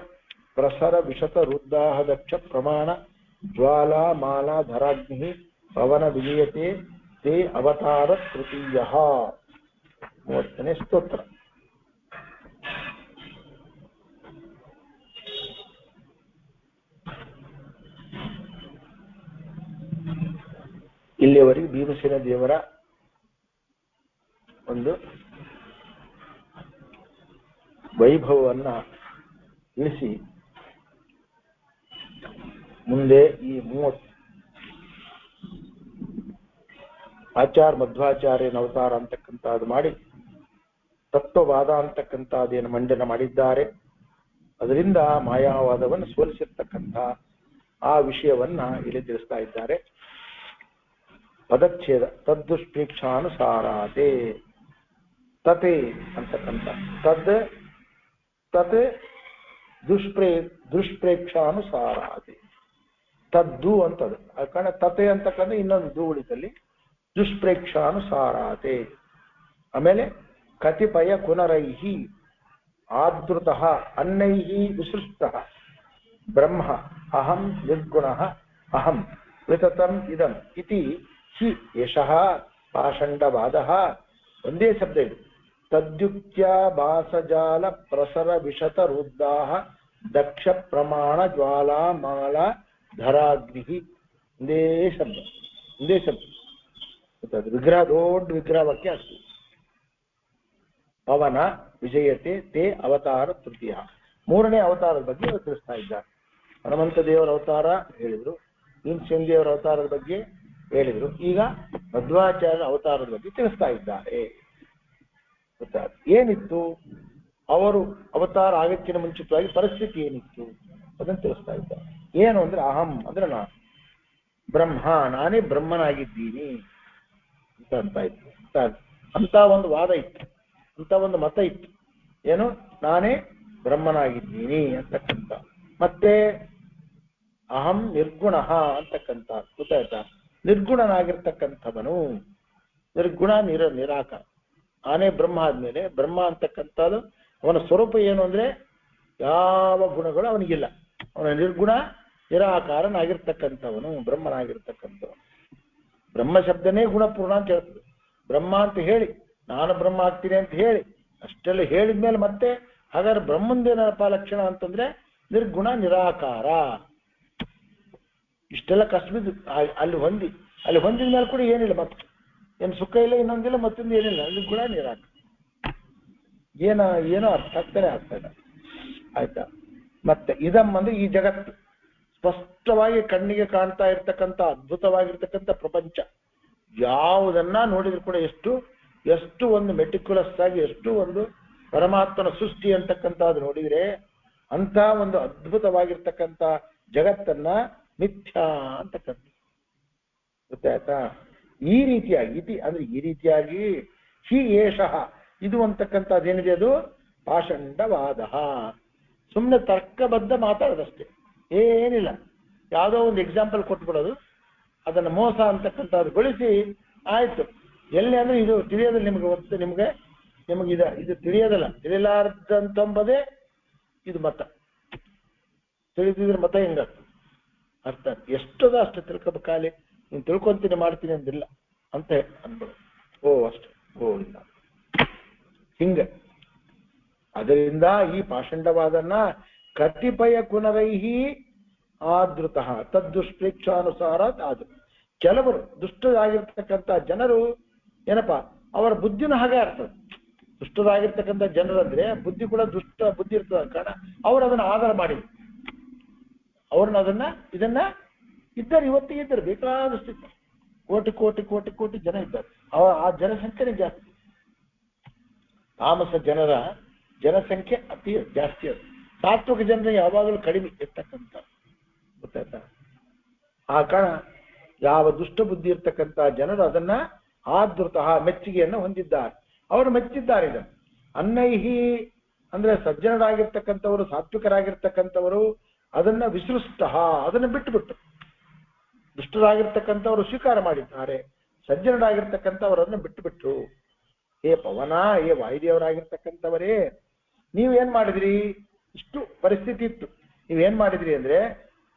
ಪ್ರಸರ ವಿಶತ ರುದ್ಧಾಹ ದಕ್ಷ ಪ್ರಮಾಣ ಜ್ವಾಲಾ ಮಾಲಾ ಧರಾಗ್ನಿ ಪವನ ವಿಜಯತೆ ತೇ ಅವತಾರ ತೃತೀಯಃ. 30ನೇ ಸ್ತೋತ್ರ. ಇಲ್ಲಿಯವರೆಗೆ ಭೀಮಸೇನ ದೇವರ ಒಂದು ವೈಭವವನ್ನ ತಿಳಿಸಿ ಮುಂದೆ ಈ 30 ಮಧ್ವಾಚಾರ್ಯನ ಅವತಾರ ಅಂತಕ್ಕಂಥದ್ದು ಮಾಡಿ ತತ್ವವಾದ ಅಂತಕ್ಕಂಥದ್ದೇನು ಮಂಡನ ಮಾಡಿದ್ದಾರೆ. ಅದರಿಂದ ಮಾಯಾವಾದವನ್ನು ಸೋಲಿಸಿರ್ತಕ್ಕಂಥ ಆ ವಿಷಯವನ್ನ ಇಲ್ಲಿ ತಿಳಿಸ್ತಾ ಇದ್ದಾರೆ. ಪದಚ್ಛೇದ ತದ್ದುಷ್ಪೇಕ್ಷಾನುಸಾರಾತೆ ತತೆ ಅಂತಕ್ಕಂಥ ತತ್ ದುಷ್ಪ್ರೇಕ್ಷಾನುಸಾರಾತೆ ತದ್ದು ಅಂತದ್ದು ಕಾರಣ ತತೆ ಅಂತಕ್ಕಂಥ ಇನ್ನೊಂದು ಧೂಳಿದಲ್ಲಿ ದುಷ್ಪ್ರೇಕ್ಷಾನುಸಾರಾತೆ. ಆಮೇಲೆ ಕತಿಪಯ ಪುನರೈಹಿ ಆದೃತಃ ಅನ್ನೈಹಿ ವಿಸೃಷ್ಟಃ ಬ್ರಹ್ಮ ಅಹಂ ನಿರ್ಗುಣಃ ಅಹಂ ವಿತತಂ ಇದಂ ಇತಿ ಹಿ ಯಶಃ ಪಾಷಂಡವಾದಃ. ಒಂದೇ ಶಬ್ದ ಇದು. ತದ್ಯುಕ್ತ್ಯಾ ಭಾಸಜಾಲ ಪ್ರಸರ ವಿಶತ ರುದ್ಧಾಹ ದಕ್ಷ ಪ್ರಮಾಣ ಜ್ವಾಲಾ ಮಾಲ ಧರಾಗ್ನಿ. ಒಂದೇ ಶಬ್ದ. ವಿಗ್ರಹ ದೊಡ್ಡ ವಿಗ್ರಹ ವಾಕ್ಯ ಆಗ್ತದೆ. ಪವನ ವಿಜಯತೆ ತೇ ಅವತಾರ ತೃತೀಯ. 3ನೇ ಅವತಾರದ ಬಗ್ಗೆ ತಿಳಿಸ್ತಾ ಇದ್ದಾರೆ. ಹನುಮಂತ ದೇವರ ಅವತಾರ ಹೇಳಿದ್ರು, ಭೀಮಸೇನ ದೇವರ ಅವತಾರದ ಬಗ್ಗೆ ಹೇಳಿದ್ರು. ಈಗ ಮಧ್ವಾಚಾರ್ಯರ ಅವತಾರದ ಬಗ್ಗೆ ತಿಳಿಸ್ತಾ ಇದ್ದಾರೆ. ಏನಿತ್ತು ಅವರು ಅವತಾರ ಆಗಕ್ಕಿಂತ ಮುಂಚಿತವಾಗಿ ಪರಿಸ್ಥಿತಿ ಏನಿತ್ತು ಅದನ್ನು ತಿಳಿಸ್ತಾ ಇದ್ದಾರೆ. ಏನು ಅಂದ್ರೆ ಅಹಂ ಅಂದ್ರೆ ನಾನು, ಬ್ರಹ್ಮ ನಾನೇ ಬ್ರಹ್ಮನಾಗಿದ್ದೀನಿ ಅಂತ ಇತ್ತು. ಅಂತ ಒಂದು ವಾದ ಇತ್ತು, ಅಂತ ಒಂದು ಮತ ಇತ್ತು. ಏನು ನಾನೇ ಬ್ರಹ್ಮನಾಗಿದ್ದೀನಿ ಅಂತಕ್ಕಂಥ. ಮತ್ತೆ ಅಹಂ ನಿರ್ಗುಣ ಅಂತಕ್ಕಂಥ ಗೊತ್ತಾಯ್ತಾ. ನಿರ್ಗುಣನಾಗಿರ್ತಕ್ಕಂಥವನು, ನಿರ್ಗುಣ ನಿರಾಕಾರ. ಆನೆ ಬ್ರಹ್ಮ ಆದ್ಮೇಲೆ ಬ್ರಹ್ಮ ಅಂತಕ್ಕಂಥದ್ದು ಅವನ ಸ್ವರೂಪ ಏನು ಅಂದ್ರೆ ಯಾವ ಗುಣಗಳು ಅವನಿಗಿಲ್ಲ. ಅವನ ನಿರ್ಗುಣ ನಿರಾಕಾರನಾಗಿರ್ತಕ್ಕಂಥವನು, ಬ್ರಹ್ಮನಾಗಿರ್ತಕ್ಕಂಥವನು. ಬ್ರಹ್ಮ ಶಬ್ದನೇ ಗುಣಪೂರ್ಣ ಅಂತ ಹೇಳ್ತದೆ. ಬ್ರಹ್ಮ ಅಂತ ಹೇಳಿ ನಾನು ಬ್ರಹ್ಮ ಆಗ್ತೀನಿ ಅಂತ ಹೇಳಿ ಅಷ್ಟೆಲ್ಲ ಹೇಳಿದ್ಮೇಲೆ ಮತ್ತೆ ಹಾಗಾದ್ರೆ ಬ್ರಹ್ಮಂದೇನಪ್ಪ ಲಕ್ಷಣ ಅಂತಂದ್ರೆ ನಿರ್ಗುಣ ನಿರಾಕಾರ. ಇಷ್ಟೆಲ್ಲ ಕಷ್ಟ ಬಿದ್ದು ಅಲ್ಲಿ ಹೊಂದಿದ ಮೇಲೆ ಕೂಡ ಏನಿಲ್ಲ, ಮತ್ತೆ ಏನು ಸುಖ ಇಲ್ಲ, ಇನ್ನೊಂದಿಲ್ಲ, ಮತ್ತೊಂದು ಏನಿಲ್ಲ. ನಿರ್ಗುಣ ನಿರಾಕಾರ ಏನೋ ಅರ್ಥ ಆಗ್ತಾನೆ ಆಗ್ತದೆ. ಆಯ್ತಾ. ಮತ್ತೆ ಇದಮ್ಮ ಅಂದ್ರೆ ಈ ಜಗತ್ತು ಸ್ಪಷ್ಟವಾಗಿ ಕಣ್ಣಿಗೆ ಕಾಣ್ತಾ ಇರ್ತಕ್ಕಂಥ ಅದ್ಭುತವಾಗಿರ್ತಕ್ಕಂಥ ಪ್ರಪಂಚ. ಯಾವುದನ್ನ ನೋಡಿದ್ರು ಕೂಡ ಎಷ್ಟು ಒಂದು ಮೆಟಿಕ್ಯುಲಸ್ ಆಗಿ, ಎಷ್ಟು ಒಂದು ಪರಮಾತ್ಮನ ಸೃಷ್ಟಿ ಅಂತಕ್ಕಂಥದ್ದು ನೋಡಿದ್ರೆ ಅಂತ ಒಂದು ಅದ್ಭುತವಾಗಿರ್ತಕ್ಕಂಥ ಜಗತ್ತನ್ನ ಮಿಥ್ಯಾ ಅಂತಕ್ಕಂಥ ಗೊತ್ತಾಯ್ತಾ. ಈ ರೀತಿಯಾಗಿ ಇತಿ ಅಂದ್ರೆ ಈ ರೀತಿಯಾಗಿ ಹಿ ಏಷಃ ಇದು ಅಂತಕ್ಕಂಥದ್ದೇನಿದೆ ಅದು ಪಾಷಂಡವಾದ. ಸುಮ್ಮನೆ ತರ್ಕಬದ್ಧ ಮಾತಾಡೋದಷ್ಟೇ, ಏನಿಲ್ಲ. ಯಾವುದೋ ಒಂದು ಎಕ್ಸಾಂಪಲ್ ಕೊಟ್ಬಿಡೋದು, ಅದನ್ನು ಮೋಸ ಅಂತಕ್ಕಂಥದ್ದು ಗೊಳಿಸಿ ಆಯ್ತು. ಎಲ್ಲಿ ಅಂದ್ರೆ ಇದು ತಿಳಿಯೋದಿಲ್ಲ ನಿಮಗೆ ಇದು ತಿಳಿಯೋದಲ್ಲ. ತಿಳಿಲಾರ್ದಂತಂಬುದೇ ಇದು ಮತ. ತಿಳಿದಿದ್ರೆ ಮತ ಹೆಂಗಾಗ್ತದೆ ಅರ್ಥ. ಎಷ್ಟದ ಅಷ್ಟು ತಿಳ್ಕೊಬೇಕಾಲಿ. ನೀನು ತಿಳ್ಕೊಂತೀನಿ ಮಾಡ್ತೀನಿ ಅಂದಿಲ್ಲ ಅಂತ ಅನ್ಬೋದು. ಅಷ್ಟೇ ಇಲ್ಲ ಹಿಂಗೆ. ಅದರಿಂದ ಈ ಪಾಷಂಡವಾದನ್ನ ಕತಿಪಯ ಪುನರೈಹಿ ಆದೃತಃ ತದ್ದುಷ್ಪ್ರೇಕ್ಷಾನುಸಾರ ಆದ್ರು. ಕೆಲವರು ದುಷ್ಟರಾಗಿರ್ತಕ್ಕಂಥ ಜನರು ಏನಪ್ಪಾ ಅವರ ಬುದ್ಧಿನ ಹಾಗೆ ಇರ್ತದೆ. ದುಷ್ಟರಾಗಿರ್ತಕ್ಕಂಥ ಜನರಂದ್ರೆ ಬುದ್ಧಿ ಕೂಡ ದುಷ್ಟ ಬುದ್ಧಿ ಇರ್ತದ ಕಾರಣ ಅವ್ರು ಅದನ್ನ ಆಧಾರ ಮಾಡಿ ಇದನ್ನ ಇದ್ದಾರೆ. ಇವತ್ತಿಗೆ ಇದ್ದಾರೆ, ಬೇಕಾದಷ್ಟು ಇದ್ದಾರೆ. ಕೋಟಿ ಕೋಟಿ ಕೋಟಿ ಕೋಟಿ ಜನ ಇದ್ದಾರೆ. ಆ ಜನಸಂಖ್ಯೆನೇ ಜಾಸ್ತಿ. ತಾಮಸ ಜನರ ಜನಸಂಖ್ಯೆ ಅತಿ ಜಾಸ್ತಿ. ಅದು ಸಾತ್ವಿಕ ಜನರ ಯಾವಾಗಲೂ ಕಡಿಮೆ ಇರ್ತಕ್ಕಂಥ ಗೊತ್ತಾಯ್ತಾ. ಆ ಕಾರಣ ಯಾವ ದುಷ್ಟ ಬುದ್ಧಿ ಇರ್ತಕ್ಕಂಥ ಜನರು ಅದನ್ನ ಆದೃತಃ ಮೆಚ್ಚುಗೆಯನ್ನು ಹೊಂದಿದ್ದಾರೆ. ಅವರು ಮೆಚ್ಚಿದ್ದಾರೆ ಇದನ್ನು. ಅನ್ನೈಹಿ ಅಂದ್ರೆ ಸಜ್ಜನರಾಗಿರ್ತಕ್ಕಂಥವರು, ಸಾತ್ವಿಕರಾಗಿರ್ತಕ್ಕಂಥವರು ಅದನ್ನ ವಿಸೃಷ್ಟ, ಅದನ್ನು ಬಿಟ್ಟುಬಿಟ್ಟು ದುಷ್ಟರಾಗಿರ್ತಕ್ಕಂಥವರು ಸ್ವೀಕಾರ ಮಾಡಿದ್ದಾರೆ, ಸಜ್ಜನರಾಗಿರ್ತಕ್ಕಂಥವರನ್ನು ಬಿಟ್ಟುಬಿಟ್ರು. ಹೇ ಪವನ, ಹೇ ವಾಯುದೇವರಾಗಿರ್ತಕ್ಕಂಥವರೇ, ನೀವೇನ್ ಮಾಡಿದ್ರಿ? ಇಷ್ಟು ಪರಿಸ್ಥಿತಿ ಇತ್ತು. ನೀವೇನ್ ಮಾಡಿದ್ರಿ ಅಂದ್ರೆ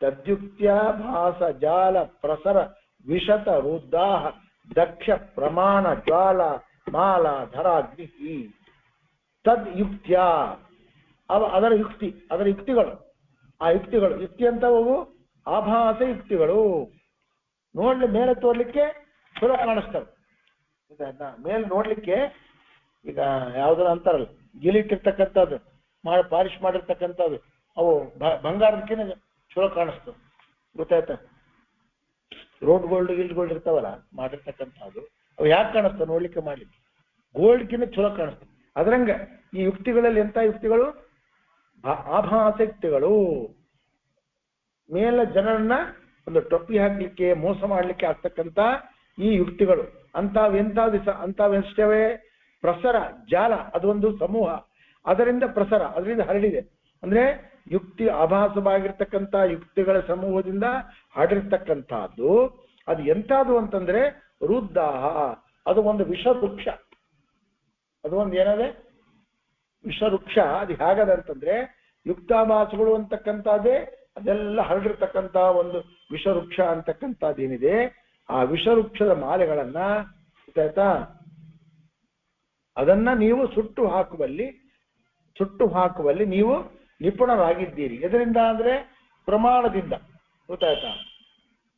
ತದ್ಯುಕ್ತ್ಯ ಭಾಸ ಜಾಲ ಪ್ರಸರ ವಿಶತ ರುದ್ಧಾಹ ದಕ್ಷ ಪ್ರಮಾಣ ಜ್ವಾಲ ಮಾಲ ಧರಾಗ್ನಿ ತದ್ ಯುಕ್ತ್ಯ, ಅದರ ಯುಕ್ತಿ, ಅದರ ಯುಕ್ತಿಗಳು, ಆ ಯುಕ್ತಿಗಳು, ಯುಕ್ತಿ ಅಂತವು ಆಭಾಸ ಯುಕ್ತಿಗಳು. ನೋಡ್ಲಿ ಮೇಲೆ ತೋರ್ಲಿಕ್ಕೆ ಚಲೋ ಕಾಣಿಸ್ತವೆ, ಮೇಲೆ ನೋಡ್ಲಿಕ್ಕೆ ಈಗ ಯಾವ್ದಾರ ಅಂತಾರಲ್ಲ ಗಿಲಿಟ್ಟಿರ್ತಕ್ಕಂಥದ್ದು, ಪಾಲಿಶ್ ಮಾಡಿರ್ತಕ್ಕಂಥದ್ದು, ಅವು ಬಂಗಾರದಕ್ಕಿಂತ ಚಲೋ ಕಾಣಿಸ್ತವೆ, ಗೊತ್ತಾಯ್ತಾ? ರೋಡ್ ಗೋಲ್ಡ್ ಗೋಲ್ಡ್ ಇರ್ತಾವಲ್ಲ ಮಾಡಿರ್ತಕ್ಕಂಥದ್ದು, ಅವು ಯಾಕೆ ಕಾಣಿಸ್ತವೆ? ನೋಡ್ಲಿಕ್ಕೆ ಮಾಡ್ಲಿಕ್ಕೆ ಗೋಲ್ಡ್ಕಿಂತ ಚಲೋ ಕಾಣಿಸ್ತವೆ. ಅದ್ರಂಗ ಈ ಯುಕ್ತಿಗಳಲ್ಲಿ ಎಂತ ಯುಕ್ತಿಗಳು? ಆಭಾಸ ಯುಕ್ತಿಗಳು. ಮೇಲೆ ಜನರನ್ನ ಒಂದು ಟೊಪ್ಪಿ ಹಾಕ್ಲಿಕ್ಕೆ, ಮೋಸ ಮಾಡ್ಲಿಕ್ಕೆ ಆಗ್ತಕ್ಕಂಥ ಈ ಯುಕ್ತಿಗಳು ಅಂತಾವೆಷ್ಟವೇ? ಪ್ರಸರ ಜಾಲ, ಅದೊಂದು ಸಮೂಹ, ಅದರಿಂದ ಪ್ರಸರ, ಅದರಿಂದ ಹರಡಿದೆ. ಅಂದ್ರೆ ಯುಕ್ತಿ ಆಭಾಸವಾಗಿರ್ತಕ್ಕಂಥ ಯುಕ್ತಿಗಳ ಸಮೂಹದಿಂದ ಹರಡಿರ್ತಕ್ಕಂಥದ್ದು. ಅದು ಎಂಥದ್ದು ಅಂತಂದ್ರೆ ರುದ್ಧಾಹ, ಅದು ಒಂದು ವಿಷವೃಕ್ಷ, ಅದು ಒಂದು ಏನದೆ ವಿಷವೃಕ್ಷ. ಅದು ಹೇಗದಂತಂದ್ರೆ ಯುಕ್ತಾಭಾಸಗಳು ಅಂತಕ್ಕಂಥದ್ದೇ ಅದೆಲ್ಲ ಹರಡಿರ್ತಕ್ಕಂಥ ಒಂದು ವಿಷವೃಕ್ಷ ಅಂತಕ್ಕಂಥದ್ದೇನಿದೆ, ಆ ವಿಷವೃಕ್ಷದ ಮಾಲೆಗಳನ್ನ, ಗೊತ್ತಾಯ್ತಾ, ಅದನ್ನ ನೀವು ಸುಟ್ಟು ಹಾಕುವಲ್ಲಿ ನೀವು ನಿಪುಣರಾಗಿದ್ದೀರಿ. ಎದರಿಂದ ಅಂದ್ರೆ ಪ್ರಮಾಣದಿಂದ, ಗೊತ್ತಾಯ್ತಾ?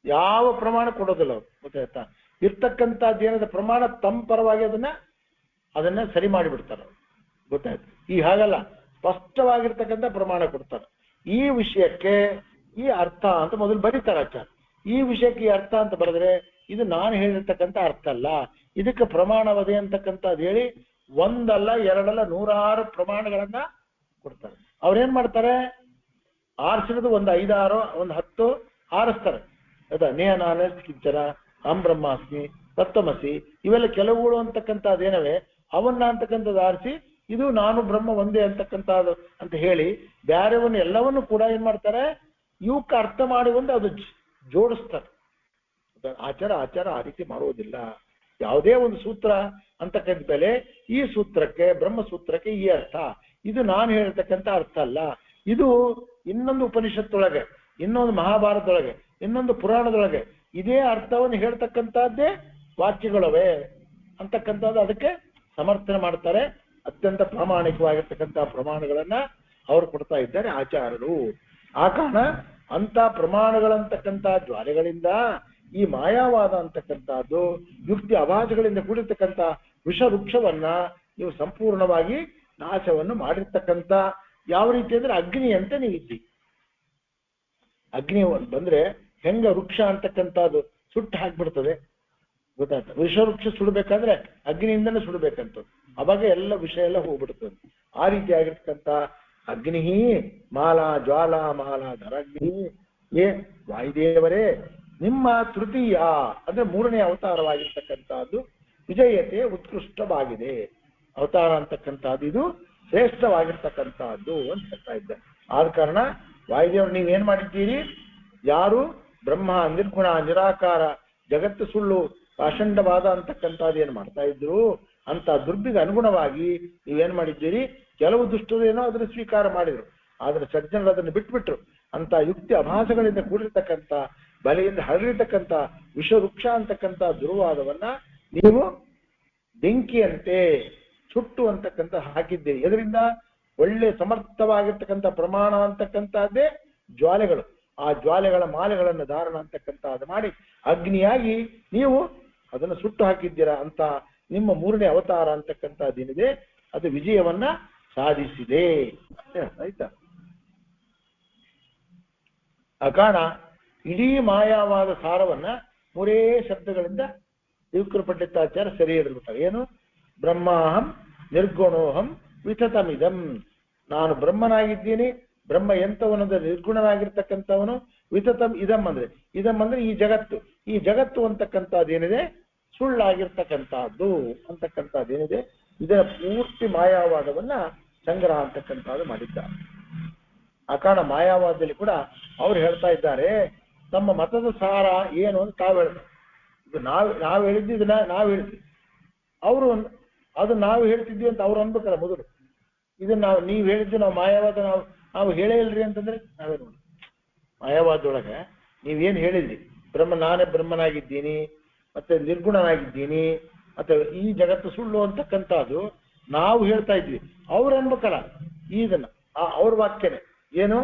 ಯಾವ ಪ್ರಮಾಣ ಕೊಡೋದಿಲ್ಲ ಅವರು, ಗೊತ್ತಾಯ್ತಾ? ಇರ್ತಕ್ಕಂಥದ್ದೇನದ ಪ್ರಮಾಣ ತಮ್ಮ ಪರವಾಗಿ ಅದನ್ನ ಸರಿ ಮಾಡಿಬಿಡ್ತಾರೆ, ಗೊತ್ತಾಯ್ತು? ಈ ಹಾಗಲ್ಲ, ಸ್ಪಷ್ಟವಾಗಿರ್ತಕ್ಕಂಥ ಪ್ರಮಾಣ ಕೊಡ್ತಾರೆ. ಈ ವಿಷಯಕ್ಕೆ ಈ ಅರ್ಥ ಅಂತ ಮೊದಲು ಬರೀತಾರೆ ಆಚಾರ್ಯ. ಈ ವಿಷಯಕ್ಕೆ ಈ ಅರ್ಥ ಅಂತ ಬರೆದ್ರೆ ಇದು ನಾನು ಹೇಳಿರ್ತಕ್ಕಂಥ ಅರ್ಥ ಅಲ್ಲ, ಇದಕ್ಕೆ ಪ್ರಮಾಣವದೆ ಅಂತಕ್ಕಂಥದ್ದು ಹೇಳಿ ಒಂದಲ್ಲ ಎರಡಲ್ಲ 106 ಪ್ರಮಾಣಗಳನ್ನ ಕೊಡ್ತಾರೆ. ಅವ್ರೇನ್ ಮಾಡ್ತಾರೆ? ಆರಿಸಿರೋದು ಒಂದು 5, 6, ಒಂದು 10 ಆರಿಸ್ತಾರೆ. ಆಯ್ತಾ? ನೇಹನಾನ ಕಿಂಚನ ಅಹಂ ಬ್ರಹ್ಮಾಸ್ಮಿ ತತ್ವಮಸಿ ಇವೆಲ್ಲ ಕೆಲವುಗಳು ಅಂತಕ್ಕಂಥದ್ದೇನವೆ ಅವನ್ನ ಅಂತಕ್ಕಂಥದ್ದು ಆರಿಸಿ ಇದು ನಾನು ಬ್ರಹ್ಮ ಒಂದೇ ಅಂತಕ್ಕಂಥದ್ದು ಅಂತ ಹೇಳಿ ಬ್ಯಾರೆವನ್ನು ಎಲ್ಲವನ್ನು ಕೂಡ ಏನ್ ಮಾಡ್ತಾರೆ? ಇವಕ್ಕೆ ಅರ್ಥ ಮಾಡಿ ಒಂದು ಅದು ಜೋಡಿಸ್ತಾರೆ. ಆಚಾರ ಆ ರೀತಿ ಮಾಡುವುದಿಲ್ಲ. ಯಾವುದೇ ಒಂದು ಸೂತ್ರ ಅಂತಕ್ಕಂಥ ಬೆಲೆ ಈ ಸೂತ್ರಕ್ಕೆ, ಬ್ರಹ್ಮಸೂತ್ರಕ್ಕೆ ಈ ಅರ್ಥ, ಇದು ನಾನು ಹೇಳ್ತಕ್ಕಂಥ ಅರ್ಥ ಅಲ್ಲ, ಇದು ಇನ್ನೊಂದು ಉಪನಿಷತ್ತೊಳಗೆ, ಇನ್ನೊಂದು ಮಹಾಭಾರತದೊಳಗೆ, ಇನ್ನೊಂದು ಪುರಾಣದೊಳಗೆ ಇದೇ ಅರ್ಥವನ್ನು ಹೇಳ್ತಕ್ಕಂಥದ್ದೇ ವಾಕ್ಯಗಳವೆ ಅಂತಕ್ಕಂಥದ್ದು ಅದಕ್ಕೆ ಸಮರ್ಥನೆ ಮಾಡ್ತಾರೆ. ಅತ್ಯಂತ ಪ್ರಾಮಾಣಿಕವಾಗಿರ್ತಕ್ಕಂಥ ಪ್ರಮಾಣಗಳನ್ನ ಅವರು ಕೊಡ್ತಾ ಇದ್ದಾರೆ ಆಚಾರ್ಯರು. ಆ ಕಾರಣ ಅಂತ ಪ್ರಮಾಣಗಳಂತಕ್ಕಂಥ ಜ್ವಾಲೆಗಳಿಂದ ಈ ಮಾಯಾವಾದ ಅಂತಕ್ಕಂಥದ್ದು ಯುಕ್ತಿ ಅಭಾಸಗಳಿಂದ ಕೂಡಿರ್ತಕ್ಕಂಥ ವಿಷವೃಕ್ಷವನ್ನ ನೀವು ಸಂಪೂರ್ಣವಾಗಿ ನಾಶವನ್ನು ಮಾಡಿರ್ತಕ್ಕಂಥ, ಯಾವ ರೀತಿ ಅಂದ್ರೆ ಅಗ್ನಿ ಅಂತ ನೀವಿದ್ದಿ. ಅಗ್ನಿ ಬಂದ್ರೆ ಹೆಂಗ ವೃಕ್ಷ ಅಂತಕ್ಕಂಥದ್ದು ಸುಟ್ಟು ಹಾಕ್ಬಿಡ್ತದೆ, ಗೊತ್ತಾಯ್ತ? ವಿಷವೃಕ್ಷ ಸುಡಬೇಕಾದ್ರೆ ಅಗ್ನಿಯಿಂದನೇ ಸುಡಬೇಕಂತ, ಅವಾಗ ಎಲ್ಲ ವಿಷಯ ಎಲ್ಲ ಹೋಗ್ಬಿಡ್ತದೆ. ಆ ರೀತಿಯಾಗಿರ್ತಕ್ಕಂಥ ಅಗ್ನಿ ಮಾಲಾ ಜ್ವಾಲಾ ಮಾಲಾ ಧರಾಗ್ನಿ, ಏ ವಾಯುದೇವರೇ, ನಿಮ್ಮ ತೃತೀಯ ಅಂದ್ರೆ 3ನೇ ಅವತಾರವಾಗಿರ್ತಕ್ಕಂಥದ್ದು ವಿಜಯತೆ ಉತ್ಕೃಷ್ಟವಾಗಿದೆ. ಅವತಾರ ಅಂತಕ್ಕಂಥದ್ದು ಇದು ಶ್ರೇಷ್ಠವಾಗಿರ್ತಕ್ಕಂಥದ್ದು ಅಂತ ಹೇಳ್ತಾ ಇದ್ದ. ಆದ ಕಾರಣ ವಾಯುದೇವರು ನೀವೇನ್ ಮಾಡಿದ್ದೀರಿ? ಯಾರು ಬ್ರಹ್ಮ ನಿರ್ಗುಣ ನಿರಾಕಾರ ಜಗತ್ತು ಸುಳ್ಳು ಪಾಷಂಡವಾದ ಅಂತಕ್ಕಂಥದ್ದು ಏನ್ ಮಾಡ್ತಾ ಇದ್ರು ಅಂತ ದುರ್ಬಿಗೆ ಅನುಗುಣವಾಗಿ ನೀವೇನ್ ಮಾಡಿದ್ದೀರಿ? ಕೆಲವು ದುಷ್ಟರೇನೋ ಅದನ್ನು ಸ್ವೀಕಾರ ಮಾಡಿದ್ರು, ಆದ್ರೆ ಸಜ್ಜನರು ಅದನ್ನು ಬಿಟ್ಬಿಟ್ರು. ಅಂತ ಯುಕ್ತಿ ಅಭಾಸಗಳಿಂದ ಕೂಡಿರ್ತಕ್ಕಂಥ ಬಲೆಯಿಂದ ಹರಡಿರ್ತಕ್ಕಂಥ ವಿಷವೃಕ್ಷ ಅಂತಕ್ಕಂಥ ದುರ್ವಾದವನ್ನ ನೀವು ಬೆಂಕಿಯಂತೆ ಸುಟ್ಟು ಅಂತಕ್ಕಂಥ ಹಾಕಿದ್ದೀರಿ. ಇದರಿಂದ ಒಳ್ಳೆ ಸಮರ್ಥವಾಗಿರ್ತಕ್ಕಂಥ ಪ್ರಮಾಣ ಅಂತಕ್ಕಂಥದ್ದೇ ಜ್ವಾಲೆಗಳು. ಆ ಜ್ವಾಲೆಗಳ ಮಾಲೆಗಳನ್ನು ಧಾರಣ ಅಂತಕ್ಕಂಥದ್ದು ಮಾಡಿ ಅಗ್ನಿಯಾಗಿ ನೀವು ಅದನ್ನು ಸುಟ್ಟು ಹಾಕಿದ್ದೀರಾ ಅಂತ ನಿಮ್ಮ 3ನೇ ಅವತಾರ ಅಂತಕ್ಕಂಥದ್ದೇನಿದೆ ಅದು ವಿಜಯವನ್ನ ಸಾಧಿಸಿದೆ. ಆಯ್ತಾ? ಆ ಕಾರಣ ಇಡೀ ಮಾಯಾವಾದ ಸಾರವನ್ನ 3 ಶಬ್ದಗಳಿಂದ ಯುಕ್ರ ಪಂಡಿತಾಚಾರ್ಯ ಸರಿ ಹಿಡಿದ್ಬಿಟ್ಟಾರೆ. ಏನು? ಬ್ರಹ್ಮಾಹಂ ನಿರ್ಗುಣೋಹಂ ವಿತತಮಿದಂ, ನಾನು ಬ್ರಹ್ಮನಾಗಿದ್ದೀನಿ. ಬ್ರಹ್ಮ ಎಂತವನಂದ್ರೆ ನಿರ್ಗುಣನಾಗಿರ್ತಕ್ಕಂಥವನು. ವಿತತಂ ಇದಂ ಅಂದ್ರೆ ಈ ಜಗತ್ತು ಅಂತಕ್ಕಂಥದ್ದೇನಿದೆ ಸುಳ್ಳಾಗಿರ್ತಕ್ಕಂಥದ್ದು ಅಂತಕ್ಕಂಥದ್ದೇನಿದೆ ಇದರ ಪೂರ್ತಿ ಮಾಯಾವಾದವನ್ನ ಸಂಗ್ರಹ ಅಂತಕ್ಕಂಥದ್ದು ಮಾಡಿದ್ದಾರೆ. ಆ ಕಾರಣ ಮಾಯಾವಾದದಲ್ಲಿ ಕೂಡ ಅವ್ರು ಹೇಳ್ತಾ ಇದ್ದಾರೆ, ನಮ್ಮ ಮತದ ಸಾರ ಏನು ಅಂತ ತಾವು ಹೇಳ್ತಾರೆ. ಇದು ನಾವು ಹೇಳಿದ್ದು, ಇದನ್ನ ನಾವು ಹೇಳ್ತೀವಿ, ಅವರು ಅದು ನಾವು ಹೇಳ್ತಿದ್ವಿ ಅಂತ ಅವ್ರು ಅನ್ಬೇಕಲ್ಲ ಮೊದಲು. ಇದನ್ನ ನೀವು ಹೇಳಿದ್ದು ನಾವು ಮಾಯಾವಾದ ನಾವು ಹೇಳೇ ಇಲ್ರಿ ಅಂತಂದ್ರೆ ನಾವೇ ನೋಡಿ. ಮಾಯಾವಾದೊಳಗೆ ನೀವೇನು ಹೇಳಿದ್ರಿ, ನಾನೇ ಬ್ರಹ್ಮನಾಗಿದ್ದೀನಿ, ಮತ್ತೆ ನಿರ್ಗುಣನಾಗಿದ್ದೀನಿ, ಮತ್ತೆ ಈ ಜಗತ್ತು ಸುಳ್ಳು ಅಂತಕ್ಕಂಥದ್ದು ನಾವು ಹೇಳ್ತಾ ಇದ್ವಿ. ಅವ್ರು ಅನ್ಬೇಕಲ್ಲ ಇದನ್ನ, ಅವ್ರ ವಾಕ್ಯನೇ ಏನು,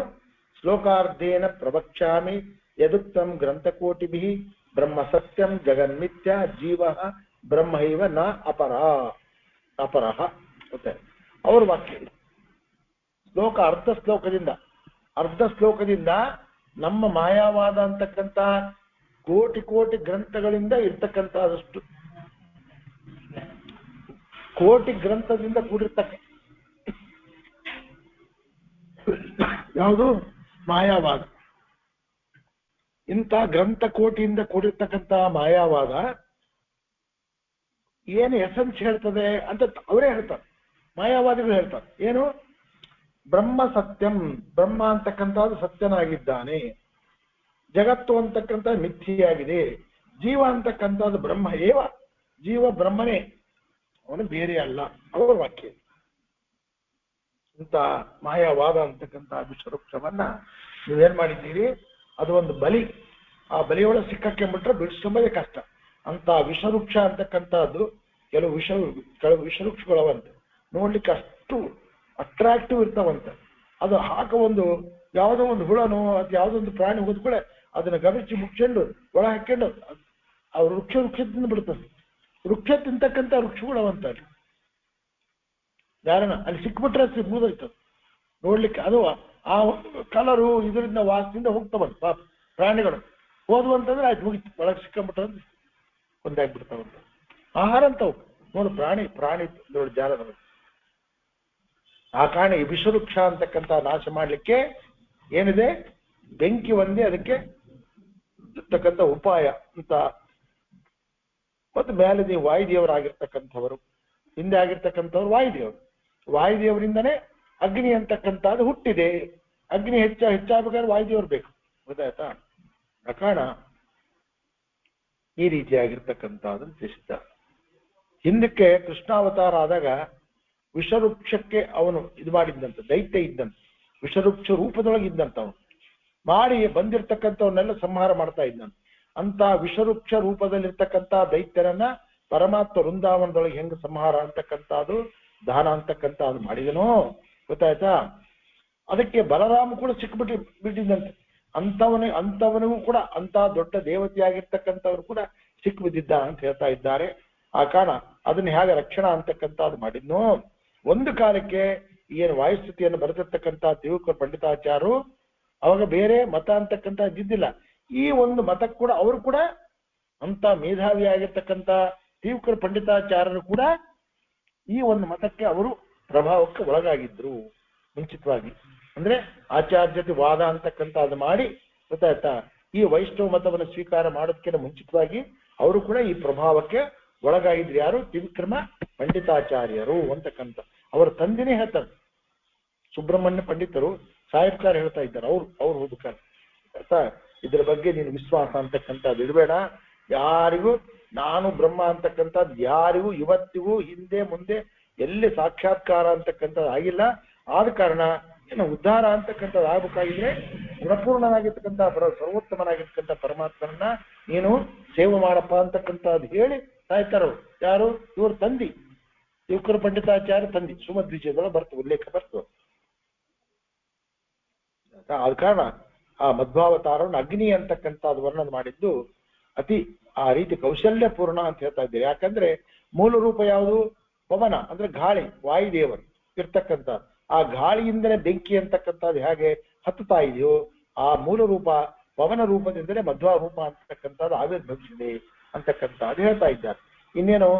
ಶ್ಲೋಕಾರ್ಧೇನ ಪ್ರವಕ್ಷ್ಯಾಮಿ ಯದುಕ್ತಂ ಗ್ರಂಥಕೋಟಿಭಿ ಬ್ರಹ್ಮ ಸತ್ಯಂ ಜಗನ್ಮಿಥ್ಯ ಜೀವ ಬ್ರಹ್ಮೈವ ನ ಅಪರಃ ಮತ್ತೆ ಅವ್ರ ವಾಕ್ಯ. ಶ್ಲೋಕ ಅರ್ಧ ಶ್ಲೋಕದಿಂದ ನಮ್ಮ ಮಾಯಾವಾದ ಅಂತಕ್ಕಂಥ ಕೋಟಿ ಗ್ರಂಥಗಳಿಂದ ಇರ್ತಕ್ಕಂಥದಷ್ಟು, ಕೋಟಿ ಗ್ರಂಥದಿಂದ ಕೂಡಿರ್ತಕ್ಕ ಯಾವುದು ಮಾಯಾವಾದ. ಇಂಥ ಗ್ರಂಥ ಕೋಟಿಯಿಂದ ಕೂಡಿರ್ತಕ್ಕಂಥ ಮಾಯಾವಾದ ಏನು ಎಸೆನ್ಸ್ ಹೇಳ್ತದೆ ಅಂತ ಅವರೇ ಹೇಳ್ತಾರೆ, ಮಾಯಾವಾದಿಗಳು ಹೇಳ್ತಾರೆ. ಏನು, ಬ್ರಹ್ಮ ಸತ್ಯಂ, ಬ್ರಹ್ಮ ಅಂತಕ್ಕಂಥದ್ದು ಸತ್ಯನಾಗಿದ್ದಾನೆ, ಜಗತ್ತು ಅಂತಕ್ಕಂಥ ಮಿಥ್ಯೆಯಾಗಿದೆ, ಜೀವ ಅಂತಕ್ಕಂಥದ್ದು ಬ್ರಹ್ಮ ಏವ, ಜೀವ ಬ್ರಹ್ಮನೇ, ಅವನು ಬೇರೆ ಅಲ್ಲ, ಅವರ ವಾಕ್ಯ. ಇಂಥ ಮಾಯಾವಾದ ಅಂತಕ್ಕಂಥ ವಿಶ್ವವೃಕ್ಷವನ್ನ ನೀವೇನ್ ಮಾಡಿದ್ದೀರಿ, ಅದು ಒಂದು ಬಲಿ. ಆ ಬಲಿಯೊಳಗೆ ಸಿಕ್ಕಕ್ಕೆಂಬಿಟ್ರೆ ಬಿಡಿಸ್ಕೊಂಬದೇ ಕಷ್ಟ. ಅಂತ ವಿಷವೃಕ್ಷ ಅಂತಕ್ಕಂಥದ್ದು ಕೆಲವು ವಿಷವೃಕ್ಷಗಳವಂತೆ, ನೋಡ್ಲಿಕ್ಕೆ ಅಷ್ಟು ಅಟ್ರಾಕ್ಟಿವ್ ಇರ್ತಾವಂತೆ. ಅದು ಒಂದು ಯಾವುದೋ ಒಂದು ಹುಳನೋ ಅದು ಯಾವುದೋ ಒಂದು ಪ್ರಾಣಿ ಹೋದ್ಕೂಳೆ ಅದನ್ನ ಗಮನಿಸಿ ಮುಚ್ಕೊಂಡು ಒಳ ಹಾಕೊಂಡು ಆ ವೃಕ್ಷ ಬಿಡ್ತದೆ. ವೃಕ್ಷ ತಿಂತಕ್ಕಂಥ ವೃಕ್ಷಗಳವಂತ ಯಾರನ್ನ ಅಲ್ಲಿ ಸಿಕ್ಬಿಟ್ರೆ ಮುಗಿದೋಯ್ತದೆ ನೋಡ್ಲಿಕ್ಕೆ. ಅದು ಆ ಕಲರು ಇದರಿಂದ ವಾಸದಿಂದ ಹೋಗ್ತಾವಂತ ಪ್ರಾಣಿಗಳು. ಹೋದ್ವು ಅಂತಂದ್ರೆ ಆಯ್ತು, ಮುಗಿತು, ಒಳಗೆ ಸಿಕ್ಕಂಬಿಟ್ರೆ ಒಂದಾಗ್ಬಿಡ್ತಾವಂತ. ಆಹಾರ ಅಂತವು ನೋಡು, ಪ್ರಾಣಿ ನೋಡಿ ಜಾಲದ. ಆ ಕಾರಣ ಈ ವಿಷವೃಕ್ಷ ಅಂತಕ್ಕಂಥ ನಾಶ ಮಾಡ್ಲಿಕ್ಕೆ ಏನಿದೆ, ಬೆಂಕಿ ಒಂದೇ ಅದಕ್ಕೆ ಇರ್ತಕ್ಕಂಥ ಉಪಾಯ ಅಂತ. ಮತ್ತು ಮೇಲೆ ನೀವು ವಾಯುದೇವರಾಗಿರ್ತಕ್ಕಂಥವರು, ಹಿಂದೆ ಆಗಿರ್ತಕ್ಕಂಥವ್ರು ವಾಯುದೇವರಿಂದನೇ ಅಗ್ನಿ ಅಂತಕ್ಕಂಥದ್ದು ಹುಟ್ಟಿದೆ. ಅಗ್ನಿ ಹೆಚ್ಚಾಗಬೇಕಾದ್ರೆ ವಾಯುದೇವರು ಬೇಕು, ಗೊತ್ತಾಯ್ತಾ? ಆ ಕಾರಣ ಈ ರೀತಿಯಾಗಿರ್ತಕ್ಕಂಥದ್ದನ್ನು ತಿಳಿಸಿದ್ದಾರೆ. ಹಿಂದಕ್ಕೆ ಕೃಷ್ಣಾವತಾರ ಆದಾಗ ವಿಷವೃಕ್ಷಕ್ಕೆ ಅವನು ಇದು ಮಾಡಿದ್ದಂತ, ದೈತ್ಯ ಇದ್ದಂತ, ವಿಷವೃಕ್ಷ ರೂಪದೊಳಗೆ ಇದ್ದಂತ ಅವನು ಮಾಡಿ ಬಂದಿರ್ತಕ್ಕಂಥವನ್ನೆಲ್ಲ ಸಂಹಾರ ಮಾಡ್ತಾ ಇದ್ದಂತ. ಅಂತ ವಿಷವೃಕ್ಷ ರೂಪದಲ್ಲಿರ್ತಕ್ಕಂಥ ದೈತ್ಯರನ್ನ ಪರಮಾತ್ಮ ವೃಂದಾವನದೊಳಗೆ ಹೆಂಗ ಸಂಹಾರ ಅಂತಕ್ಕಂಥದ್ದು, ದಾನ ಅಂತಕ್ಕಂಥದ್ದು ಮಾಡಿದನೋ, ಗೊತ್ತಾಯ್ತಾ? ಅದಕ್ಕೆ ಬಲರಾಮ ಕೂಡ ಬಿಟ್ಟಿದ್ದಂತೆ. ಅಂತವನಿಗೂ ಕೂಡ ಅಂತ ದೊಡ್ಡ ದೇವತೆಯಾಗಿರ್ತಕ್ಕಂಥವ್ರು ಕೂಡ ಸಿಕ್ಕಿಬಿದ್ದಿದ್ದ ಅಂತ ಹೇಳ್ತಾ ಇದ್ದಾರೆ. ಆ ಕಾರಣ ಅದನ್ನ ಹೇಗೆ ರಕ್ಷಣಾ ಅಂತಕ್ಕಂಥದ್ದು ಮಾಡಿದ್ನೋ, ಒಂದು ಕಾಲಕ್ಕೆ ಏನು ವಾಯುಸ್ಥಿತಿಯನ್ನು ಬರೆದಿರ್ತಕ್ಕಂಥ ತಿರುಕೂರು ಪಂಡಿತಾಚಾರ್ಯರು ಅವಾಗ ಬೇರೆ ಮತ ಅಂತಕ್ಕಂಥ ಇದ್ದಿದ್ದಿಲ್ಲ. ಈ ಒಂದು ಮತಕ್ಕೆ ಕೂಡ ಅವರು ಕೂಡ ಅಂತ ಮೇಧಾವಿಯಾಗಿರ್ತಕ್ಕಂಥ ತಿರುಕೂರು ಪಂಡಿತಾಚಾರ್ಯರು ಕೂಡ ಈ ಒಂದು ಮತಕ್ಕೆ ಅವರು ಪ್ರಭಾವಕ್ಕೆ ಒಳಗಾಗಿದ್ರು ಮುಂಚಿತವಾಗಿ. ಅಂದ್ರೆ ಆಚಾರ್ಯತೆ ವಾದ ಅಂತಕ್ಕಂಥ ಅದು ಮಾಡಿ, ಗೊತ್ತಾಯ್ತಾ, ಈ ವೈಷ್ಣವ ಮತವನ್ನು ಸ್ವೀಕಾರ ಮಾಡೋದಕ್ಕಿಂತ ಮುಂಚಿತವಾಗಿ ಅವರು ಕೂಡ ಈ ಪ್ರಭಾವಕ್ಕೆ ಒಳಗಾಗಿದ್ರು. ಯಾರು? ತ್ರಿವಿಕ್ರಮ ಪಂಡಿತಾಚಾರ್ಯರು ಅಂತಕ್ಕಂಥ ಅವರ ತಂದೆನೇ ಹೇಳ್ತಾರೆ. ಸುಬ್ರಹ್ಮಣ್ಯ ಪಂಡಿತರು ಸಾಹಿತ್ಯಕಾರ ಹೇಳ್ತಾ ಇದ್ದಾರೆ, ಅವ್ರು ಹೋಗ್ಬೇಕಾರೆ ಆಯ್ತಾ, ಇದ್ರ ಬಗ್ಗೆ ನೀನು ವಿಶ್ವಾಸ ಅಂತಕ್ಕಂಥದ್ದು ಇಡಬೇಡ. ಯಾರಿಗೂ ನಾನು ಬ್ರಹ್ಮ ಅಂತಕ್ಕಂಥದ್ದು ಯಾರಿಗೂ ಇವತ್ತಿಗೂ ಹಿಂದೆ ಮುಂದೆ ಎಲ್ಲಿ ಸಾಕ್ಷಾತ್ಕಾರ ಅಂತಕ್ಕಂಥದ್ದು ಆಗಿಲ್ಲ. ಆದ ಕಾರಣ ಏನು ಉದ್ಧಾರ ಅಂತಕ್ಕಂಥದ್ದು ಆಗ್ಬೇಕಾಗಿದ್ರೆ ಗುಣಪೂರ್ಣನಾಗಿರ್ತಕ್ಕಂಥ ಸರ್ವೋತ್ತಮನಾಗಿರ್ತಕ್ಕಂಥ ಪರಮಾತ್ಮನನ್ನ ನೀನು ಸೇವೆ ಮಾಡಪ್ಪ ಅಂತಕ್ಕಂಥದ್ದು ಹೇಳಿ ಸಾಯ್ತಾರೋ. ಯಾರು? ಇವ್ರ ತಂದಿ ತಿರುಕೂರು ಪಂಡಿತಾಚಾರ್ಯ ತಂದಿ, ಸುಮಧ್ವಿಜಯದೊಳಗೆ ಬರ್ತದೆ, ಉಲ್ಲೇಖ ಬರ್ತದೆ. ಆದ ಕಾರಣ ಆ ಮಧ್ವಾವತಾರವನ್ನು ಅಗ್ನಿ ಅಂತಕ್ಕಂಥದ್ದು ವರ್ಣನೆ ಮಾಡಿದ್ದು ಅತಿ ಆ ರೀತಿ ಕೌಶಲ್ಯಪೂರ್ಣ ಅಂತ ಹೇಳ್ತಾ ಇದ್ದೀರಿ. ಯಾಕಂದ್ರೆ ಮೂಲ ರೂಪ ಯಾವುದು? ಪವನ ಅಂದ್ರೆ ಗಾಳಿ, ವಾಯುದೇವರು ಇರ್ತಕ್ಕಂಥ ಆ ಗಾಳಿಯಿಂದಲೇ ಬೆಂಕಿ ಅಂತಕ್ಕಂಥದ್ದು ಹೇಗೆ ಹತ್ತುತ್ತಾ ಇದೆಯೋ, ಆ ಮೂಲ ರೂಪ ಪವನ ರೂಪದಿಂದಲೇ ಮಧ್ವ ರೂಪ ಅಂತಕ್ಕಂಥದ್ದು ಆವಿರ್ಭವಿಸಿದೆ ಅಂತಕ್ಕಂಥದ್ದು ಹೇಳ್ತಾ ಇದ್ದಾರೆ. ಇನ್ನೇನು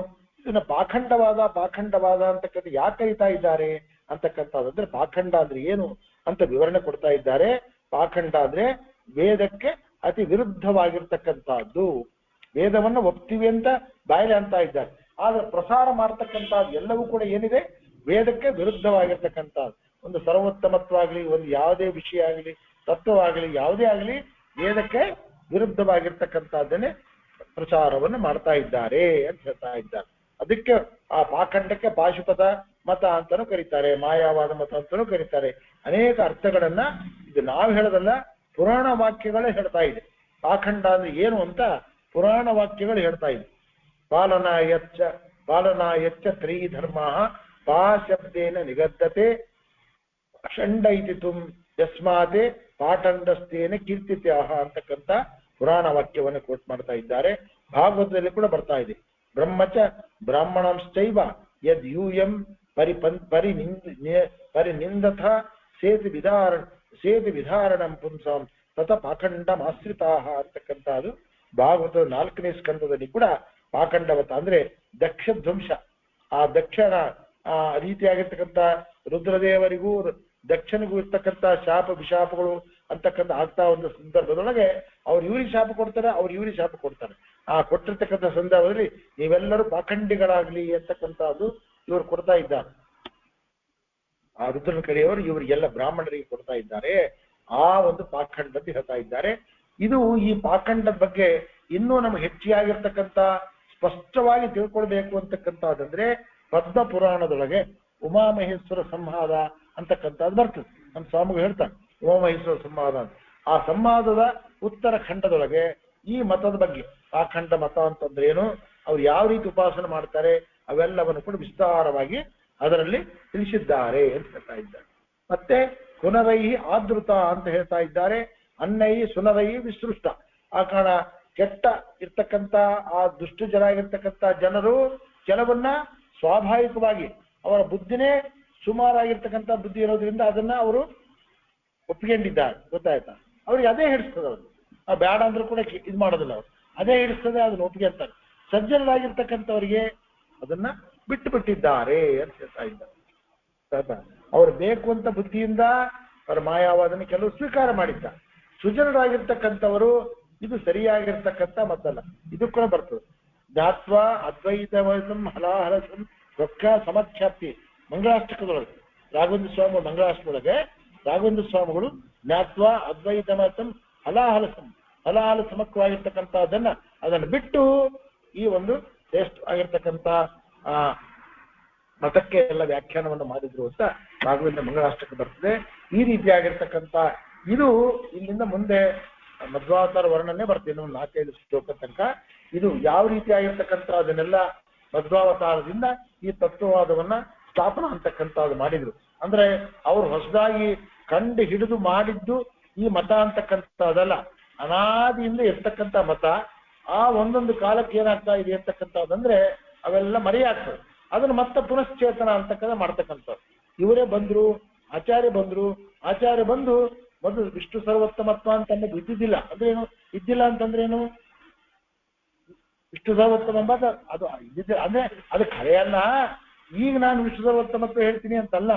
ಇದನ್ನ ಪಾಖಂಡವಾದ ಅಂತಕ್ಕಂಥ ಯಾಕೆ ಕರೀತಾ ಇದ್ದಾರೆ ಅಂತಕ್ಕಂಥದ್ದು ಅಂದ್ರೆ ಪಾಖಂಡ ಅಂದ್ರೆ ಏನು ಅಂತ ವಿವರಣೆ ಕೊಡ್ತಾ ಇದ್ದಾರೆ. ಪಾಖಂಡ ಅಂದ್ರೆ ವೇದಕ್ಕೆ ಅತಿ ವಿರುದ್ಧವಾಗಿರ್ತಕ್ಕಂಥದ್ದು. ವೇದವನ್ನ ಒಪ್ತೀವಿ ಅಂತ ಬಾಯಿಲೆ ಅಂತ ಇದ್ದಾರೆ, ಆದ್ರೆ ಪ್ರಸಾರ ಮಾಡ್ತಕ್ಕಂಥದ್ದು ಎಲ್ಲವೂ ಕೂಡ ಏನಿದೆ ವೇದಕ್ಕೆ ವಿರುದ್ಧವಾಗಿರ್ತಕ್ಕಂಥದ್ದು. ಒಂದು ಸರ್ವೋತ್ತಮತ್ವಾಗ್ಲಿ, ಒಂದು ಯಾವುದೇ ವಿಷಯ ಆಗಲಿ, ತತ್ವವಾಗಲಿ, ಯಾವುದೇ ಆಗಲಿ ವೇದಕ್ಕೆ ವಿರುದ್ಧವಾಗಿರ್ತಕ್ಕಂಥದ್ದನ್ನೇ ಪ್ರಚಾರವನ್ನು ಮಾಡ್ತಾ ಇದ್ದಾರೆ ಅಂತ ಹೇಳ್ತಾ ಇದ್ದಾರೆ. ಅದಕ್ಕೆ ಆ ಪಾಖಂಡಕ್ಕೆ ಪಾಶುಪತ ಮತ ಅಂತಾನೂ ಕರೀತಾರೆ, ಮಾಯಾವಾದ ಮತ ಅಂತಾನೂ ಕರೀತಾರೆ. ಅನೇಕ ಅರ್ಥಗಳನ್ನ ಇದು ನಾವು ಹೇಳೋದಲ್ಲ, ಪುರಾಣ ವಾಕ್ಯಗಳೇ ಹೇಳ್ತಾ ಇದೆ. ಪಾಖಂಡ ಅಂದ್ರೆ ಏನು ಅಂತ ಪುರಾಣ ವಾಕ್ಯಗಳು ಹೇಳ್ತಾ ಇದೆ. ಪಾಲನಾಯಚ್ಚ ತ್ರೀ ಧರ್ಮ ಪಾ ಶಬ್ದೇನ ನಿಗದ್ದತೆ ಅಷಂಡ ಇತಿ ತುಂ ಯಸ್ಮಾತೆ ಪಾಠಂಡಸ್ತೇನ ಕೀರ್ತಿತ್ಯಾಹ ಅಂತಕ್ಕಂಥ ಪುರಾಣ ವಾಕ್ಯವನ್ನು ಕೋಟ್ ಮಾಡ್ತಾ ಇದ್ದಾರೆ. ಭಾಗವತದಲ್ಲಿ ಕೂಡ ಬರ್ತಾ ಇದೆ. ಬ್ರಹ್ಮಚ ಬ್ರಾಹ್ಮಣಂಶ್ಚೈವ ಯದ್ ಯೂಯಂ ಪರಿನಿಂದಥ ಸೇತು ವಿಧಾರಣಂ ಪುಂಸಾಂ ತತ ಪಾಖಂಡಂ ಆಶ್ರಿತಾಹ ಅಂತಕ್ಕಂಥದ್ದು ಭಾಗವತದ 4ನೇ ಸ್ಕಂದದಲ್ಲಿ ಕೂಡ ಪಾಖಂಡವತ ಅಂದ್ರೆ ದಕ್ಷ ಧ್ವಂಸ. ಆ ದಕ್ಷನ ಆ ರೀತಿಯಾಗಿರ್ತಕ್ಕಂಥ ರುದ್ರದೇವರಿಗೂ ದಕ್ಷನಿಗೂ ಇರ್ತಕ್ಕಂಥ ಶಾಪ ವಿಶಾಪಗಳು ಅಂತಕ್ಕಂಥ ಆಗ್ತಾ ಒಂದು ಸಂದರ್ಭದೊಳಗೆ ಅವ್ರು ಇವ್ರಿಗೆ ಶಾಪ ಕೊಡ್ತಾರೆ, ಅವ್ರು ಇವ್ರಿಗೆ ಶಾಪ ಕೊಡ್ತಾರೆ. ಆ ಕೊಟ್ಟಿರ್ತಕ್ಕಂಥ ಸಂದರ್ಭದಲ್ಲಿ ನೀವೆಲ್ಲರೂ ಪಾಖಂಡಿಗಳಾಗ್ಲಿ ಅಂತಕ್ಕಂಥದ್ದು ಇವರು ಕೊಡ್ತಾ ಇದ್ದಾರೆ. ಆ ರುದ್ರನ ಕಡೆಯವರು ಇವರಿಗೆಲ್ಲ ಬ್ರಾಹ್ಮಣರಿಗೆ ಕೊಡ್ತಾ ಇದ್ದಾರೆ. ಆ ಒಂದು ಪಾಖಂಡ ಹೇಳ್ತಾ ಇದ್ದಾರೆ. ಇದು ಈ ಪಾಖಂಡದ ಬಗ್ಗೆ ಇನ್ನೂ ನಮ್ಗೆ ಹೆಚ್ಚಿಯಾಗಿರ್ತಕ್ಕಂಥ ಸ್ಪಷ್ಟವಾಗಿ ತಿಳ್ಕೊಳ್ಬೇಕು ಅಂತಕ್ಕಂಥದ್ದಂದ್ರೆ ಪದ್ಮ ಪುರಾಣದೊಳಗೆ ಉಮಾಮಹೇಶ್ವರ ಸಂವಾದ ಅಂತಕ್ಕಂಥದ್ದು ಬರ್ತದೆ. ನಮ್ಮ ಸ್ವಾಮಿಗಳು ಹೇಳ್ತಾರೆ ಉಮಾಮಹೇಶ್ವರ ಸಂವಾದ ಅಂತ. ಆ ಸಂವಾದದ ಉತ್ತರ ಖಂಡದೊಳಗೆ ಈ ಮತದ ಬಗ್ಗೆ, ಪಾಖಂಡ ಮತ ಅಂತಂದ್ರೆ ಏನು, ಅವ್ರು ಯಾವ ರೀತಿ ಉಪಾಸನೆ ಮಾಡ್ತಾರೆ ಅವೆಲ್ಲವನ್ನು ಕೂಡ ವಿಸ್ತಾರವಾಗಿ ಅದರಲ್ಲಿ ತಿಳಿಸಿದ್ದಾರೆ ಅಂತ ಹೇಳ್ತಾ ಇದ್ದಾರೆ. ಮತ್ತೆ ಪುನರೈ ಆದೃತ ಅಂತ ಹೇಳ್ತಾ ಇದ್ದಾರೆ. ಅನ್ನೈ ಸುನರೈ ವಿಸೃಷ್ಟ. ಆ ಕಾರಣ ಕೆಟ್ಟ ಇರ್ತಕ್ಕಂಥ ಆ ದುಷ್ಟ ಜನಾಗಿರ್ತಕ್ಕಂಥ ಜನರು ಕೆಲವನ್ನ ಸ್ವಾಭಾವಿಕವಾಗಿ ಅವರ ಬುದ್ಧಿನೇ ಸುಮಾರಾಗಿರ್ತಕ್ಕಂಥ ಬುದ್ಧಿ ಇರೋದ್ರಿಂದ ಅದನ್ನ ಅವರು ಒಪ್ಪಿಕೊಂಡಿದ್ದಾರೆ. ಗೊತ್ತಾಯ್ತಾ? ಅವ್ರಿಗೆ ಅದೇ ಹಿಡಿಸ್ತದೆ. ಅವರು ಬೇಡ ಅಂದ್ರೂ ಕೂಡ ಇದು ಮಾಡೋದಿಲ್ಲ. ಅವರು ಅದೇ ಹಿಡಿಸ್ತದೆ, ಅದನ್ನ ಒಪ್ಪಿಗೆಂತಾರೆ. ಸಜ್ಜನರಾಗಿರ್ತಕ್ಕಂಥವ್ರಿಗೆ ಅದನ್ನ ಬಿಟ್ಟು ಬಿಟ್ಟಿದ್ದಾರೆ ಅಂತ ಹೇಳ್ತಾ ಇದ್ದಾರೆ. ಅವ್ರು ಬೇಕು ಅಂತ ಬುದ್ಧಿಯಿಂದ ಅವರ ಮಾಯಾವಾದನ ಕೆಲವರು ಸ್ವೀಕಾರ ಮಾಡಿದ್ದಾರೆ. ಸುಜನರಾಗಿರ್ತಕ್ಕಂಥವರು ಇದು ಸರಿಯಾಗಿರ್ತಕ್ಕಂಥ ಮತ್ತಲ್ಲ, ಇದು ಕೂಡ ಬರ್ತದೆ. ಜ್ಞಾತ್ವ ಅದ್ವೈತವಸಂ ಹಲಾಹಲಸಂ ರೊಕ್ಕ ಸಮಖ್ಯಾಪ್ತಿ ಮಂಗಳಾಷ್ಟಕದೊಳಗೆ ರಾಘವೇಂದ್ರ ಸ್ವಾಮಿಗಳು ಮಂಗಳಾಷ್ಟಕದೊಳಗೆ ರಾಘವೇಂದ್ರ ಸ್ವಾಮಿಗಳು ಜ್ಞಾತ್ವ ಅದ್ವೈತವಸಂ ಹಲಾಹಲಸಂ ಹಲಾಹಲಸಮಕ್ಕವಾಗಿರ್ತಕ್ಕಂಥದ್ದನ್ನ ಅದನ್ನು ಬಿಟ್ಟು ಈ ಒಂದು ಶ್ರೇಷ್ಠ ಆಗಿರ್ತಕ್ಕಂಥ ಮತಕ್ಕೆ ಎಲ್ಲ ವ್ಯಾಖ್ಯಾನವನ್ನು ಮಾಡಿದ್ರು ಅಂತ ರಾಘವೇಂದ್ರ ಮಂಗಳಾಷ್ಟಕ ಬರ್ತದೆ. ಈ ರೀತಿಯಾಗಿರ್ತಕ್ಕಂಥ ಇದು ಇಲ್ಲಿಂದ ಮುಂದೆ ಮಧ್ವಾವತಾರ ವರ್ಣನೆ ಬರ್ತದೆ. ಇನ್ನೊಂದು 4-5 ಶ್ಲೋಕ ತನಕ ಇದು ಯಾವ ರೀತಿಯಾಗಿರ್ತಕ್ಕಂಥ ಅದನ್ನೆಲ್ಲ ಮಧ್ವಾವತಾರದಿಂದ ಈ ತತ್ವವಾದವನ್ನ ಸ್ಥಾಪನ ಅಂತಕ್ಕಂಥದ್ದು ಮಾಡಿದ್ರು. ಅಂದ್ರೆ ಅವ್ರು ಹೊಸದಾಗಿ ಕಂಡು ಹಿಡಿದು ಮಾಡಿದ್ದು ಈ ಮತ ಅಂತಕ್ಕಂಥದ್ದಲ್ಲ, ಅನಾದಿಯಿಂದ ಇರ್ತಕ್ಕಂಥ ಮತ. ಆ ಒಂದೊಂದು ಕಾಲಕ್ಕೆ ಏನಾಗ್ತಾ ಇದೆ ಅಂತಕ್ಕಂಥದ್ದಂದ್ರೆ ಅವೆಲ್ಲ ಮರೆಯಾಗ್ತದೆ. ಅದನ್ನ ಮತ್ತೆ ಪುನಶ್ಚೇತನ ಅಂತಕ್ಕಂಥ ಮಾಡ್ತಕ್ಕಂಥವ್ರು ಇವರೇ ಬಂದ್ರು. ಆಚಾರ್ಯ ಬಂದು ಮೊದಲು ವಿಷ್ಣು ಸರ್ವೋತ್ತಮತ್ವ ಅಂತ ಅನ್ನೋದು ಇದ್ದಿದ್ದಿಲ್ಲ. ಅಂದ್ರೇನು ಇದ್ದಿಲ್ಲ ಅಂತಂದ್ರೇನು? ವಿಷ್ಣು ಸರ್ವೋತ್ತಮ ಎಂಬ ಅದು ಇದ್ದಿದ್ದ ಅಂದ್ರೆ ಅದು ಕರೆಯಲ್ಲ. ಈಗ ನಾನು ವಿಷ್ಣು ಸರ್ವೋತ್ತಮತ್ವ ಹೇಳ್ತೀನಿ ಅಂತಲ್ಲ,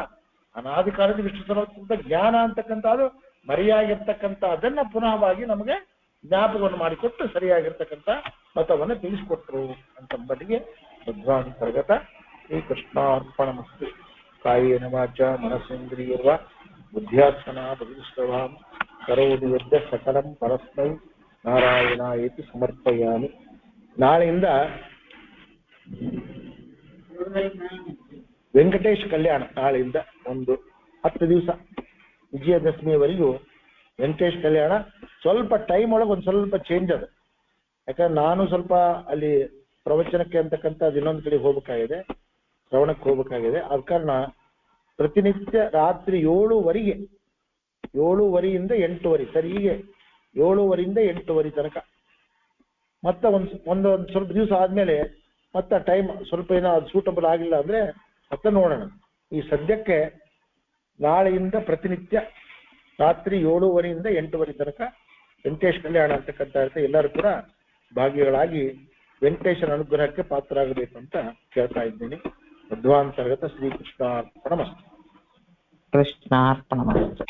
ಅನಾದಿ ಕಾಲದ ವಿಷ್ಣು ಸರ್ವೋತ್ತಮ ಜ್ಞಾನ ಅಂತಕ್ಕಂಥ ಅದು ಮರೆಯಾಗಿರ್ತಕ್ಕಂಥ ಅದನ್ನ ಪುನಃವಾಗಿ ನಮಗೆ ಜ್ಞಾಪಕವನ್ನು ಮಾಡಿಕೊಟ್ಟು ಸರಿಯಾಗಿರ್ತಕ್ಕಂಥ ಮತವನ್ನು ತಿಳಿಸಿಕೊಟ್ರು ಅಂತ ಬದಿಗೆ ಮಧ್ವಾಂತರ್ಗತ ಶ್ರೀಕೃಷ್ಣಾರ್ಪಣಮಸ್ತು. ಕಾಯೇನ ವಾಚಾ ಮನಸೇಂದ್ರಿಯರ್ವ ಬುದ್ಧ್ಯಾತ್ಮನಾ ಬಹಿಷ್ಠವಾಂ ಕರೋಮಿ ಯದ್ಯ ಸಕಲಂ ಪರಸ್ಮೈ ನಾರಾಯಣಾಯೇತಿ ಸಮರ್ಪಯಾಮಿ. ನಾಳೆಯಿಂದ ವೆಂಕಟೇಶ ಕಲ್ಯಾಣ. ನಾಳೆಯಿಂದ ಒಂದು 10 ದಿವಸ ವಿಜಯದಶಮಿಯವರೆಗೂ ವೆಂಕಟೇಶ ಕಲ್ಯಾಣ. ಸ್ವಲ್ಪ ಟೈಮ್ ಒಳಗೆ ಒಂದು ಸ್ವಲ್ಪ ಚೇಂಜ್ ಅದ. ಯಾಕಂದ್ರೆ ನಾನು ಸ್ವಲ್ಪ ಅಲ್ಲಿ ಪ್ರವಚನಕ್ಕೆ ಅಂತಕ್ಕಂಥದ್ದು ಇನ್ನೊಂದು ಕಡೆ ಹೋಗ್ಬೇಕಾಗಿದೆ, ಶ್ರವಣಕ್ಕೆ ಹೋಗ್ಬೇಕಾಗಿದೆ. ಆದ ಕಾರಣ ಪ್ರತಿನಿತ್ಯ ರಾತ್ರಿ 7:15 7:15 8:15 ಸರಿ, ಹೀಗೆ 7:15 8:15 ತನಕ. ಮತ್ತೆ ಒಂದು ಸ್ವಲ್ಪ ದಿವಸ ಆದ್ಮೇಲೆ ಮತ್ತೆ ಟೈಮ್ ಸ್ವಲ್ಪ ಏನೋ ಅದು ಸೂಟಬಲ್ ಆಗಿಲ್ಲ ಅಂದ್ರೆ ಮತ್ತೆ ನೋಡೋಣ. ಈ ಸದ್ಯಕ್ಕೆ ನಾಳೆಯಿಂದ ಪ್ರತಿನಿತ್ಯ ರಾತ್ರಿ 7:15 8:15 ತನಕ ವೆಂಕಟೇಶ ಕಲ್ಯಾಣ ಅಂತಕ್ಕಂಥ ಇರುತ್ತೆ. ಎಲ್ಲರೂ ಕೂಡ ಭಾಗಿಗಳಾಗಿ ವೆಂಕಟೇಶನ ಅನುಗ್ರಹಕ್ಕೆ ಪಾತ್ರರಾಗಬೇಕು ಅಂತ ಕೇಳ್ತಾ ಇದ್ದೀನಿ. ಮಧ್ವಾಂತರ್ಗತ ಶ್ರೀಕೃಷ್ಣಾರ್ಪಣಮಸ್ತು. ಕೃಷ್ಣಾರ್ಪಣಮಸ್ತು.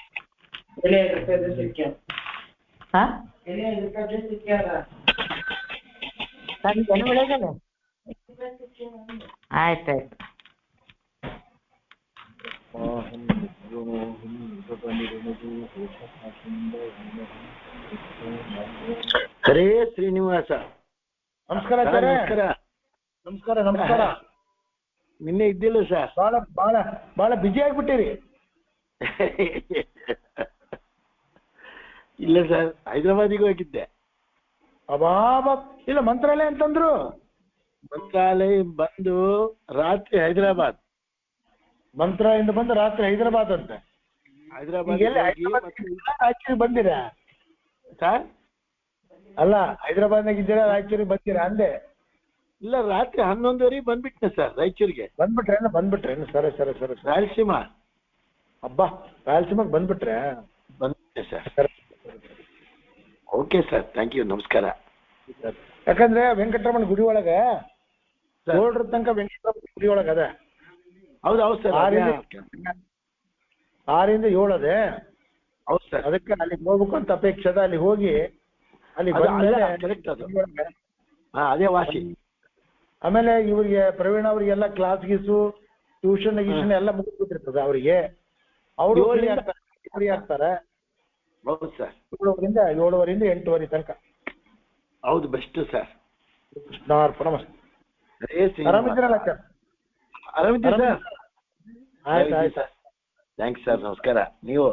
ಆಯ್ತಾಯ್ತು. ಹರೇ ಶ್ರೀನಿವಾಸ. ನಮಸ್ಕಾರ ನಮಸ್ಕಾರ. ನಮಸ್ಕಾರ ನಮಸ್ಕಾರ. ನಿನ್ನೆ ಇದ್ದಿಲ್ಲ ಸರ್. ಬಹಳ ಬಹಳ ಬಹಳ ಬಿಜಿ ಆಗ್ಬಿಟ್ಟಿರಿ. ಇಲ್ಲ ಸರ್, ಹೈದರಾಬಾದಿಗೆ ಹೋಗಿದ್ದೆ. ಅಬಾಬ ಇಲ್ಲ ಮಂತ್ರಾಲಯ ಅಂತಂದ್ರು. ಮಂತ್ರಾಲಯ ಬಂದು ರಾತ್ರಿ ಹೈದರಾಬಾದ್. ಮಂತ್ರಾಲಯದಿಂದ ಬಂದು ರಾತ್ರಿ ಹೈದರಾಬಾದ್ ಅಂತ. ರಾಯಚೂರಿಗೆ ಬಂದಿರಾ ಸರ್? ಅಲ್ಲ, ಹೈದರಾಬಾದ್ನಾಗ ಇದ್ದೀರಾ, ರಾಯಚೂರಿಗೆ ಬಂದಿರಾ ಅಂದೆ. ಇಲ್ಲ, ರಾತ್ರಿ 11:30 ಬಂದ್ಬಿಟ್ನೆ ಸರ್ ರಾಯಚೂರಿಗೆ. ಬಂದ್ಬಿಟ್ರೇನು? ಸರಿ ಸರಿ ಸರಿ. ರಾಯಲಸೀಮಾ. ಅಬ್ಬಾ, ರಾಯಲಸೀಮಾಗೆ ಬಂದ್ಬಿಟ್ರೆ? ಬಂದ್ಬಿಟ್ಟೆ sir. Okay sir, thank you, ನಮಸ್ಕಾರ. ಯಾಕಂದ್ರೆ ವೆಂಕಟರಮಣ ಗುಡಿ ಒಳಗೆ 7 ತನಕ ವೆಂಕಟರಮಣ ಗುಡಿ ಒಳಗೆ ಅದ. ಹೌದು ಹೌದು ಸರ್. 6ರಿಂದ 7 ಅದೇ. ಹೌದು ಸರ್. ಅದಕ್ಕೆ ಅಲ್ಲಿಗೆ ಹೋಗ್ಬೇಕು ಅಂತ ಅಪೇಕ್ಷೆ ಅದ. ಅಲ್ಲಿ ಹೋಗಿ ಅಲ್ಲಿ ಕರೆಕ್ಟ್ ಅದು. ಹಾ, ಅದೇ ವಾಸಿ. ಆಮೇಲೆ ಇವ್ರಿಗೆ ಪ್ರವೀಣ್ ಅವ್ರಿಗೆಲ್ಲ ಕ್ಲಾಸ್ ಗೀಸು ಟ್ಯೂಷನ್ ಗೀಷನ್ ಎಲ್ಲ ಮುಗಿಸ್ಬಿಟ್ಟಿರ್ತದೆ ಅವರಿಗೆ. ಅವರು ಫ್ರೀ ಆಗ್ತಾರೆ. ಹೌದು ಸರ್. 7:30 8:30 ತನಕ. ಹೌದು, ಬೆಸ್ಟ್ ಸರ್. ಕೃಷ್ಣಾರ್ಪಣ ಮಸ್ತ್. ಆರಾಮಿದ್ದೀರಲ್ಲ ಸರ್? ಆರಾಮಿದ್ದೀರಿ ಸರ್. ಆಯ್ತು ಆಯ್ತು. ಥ್ಯಾಂಕ್ಸ್ ಸರ್, ನಮಸ್ಕಾರ. ನೀವು?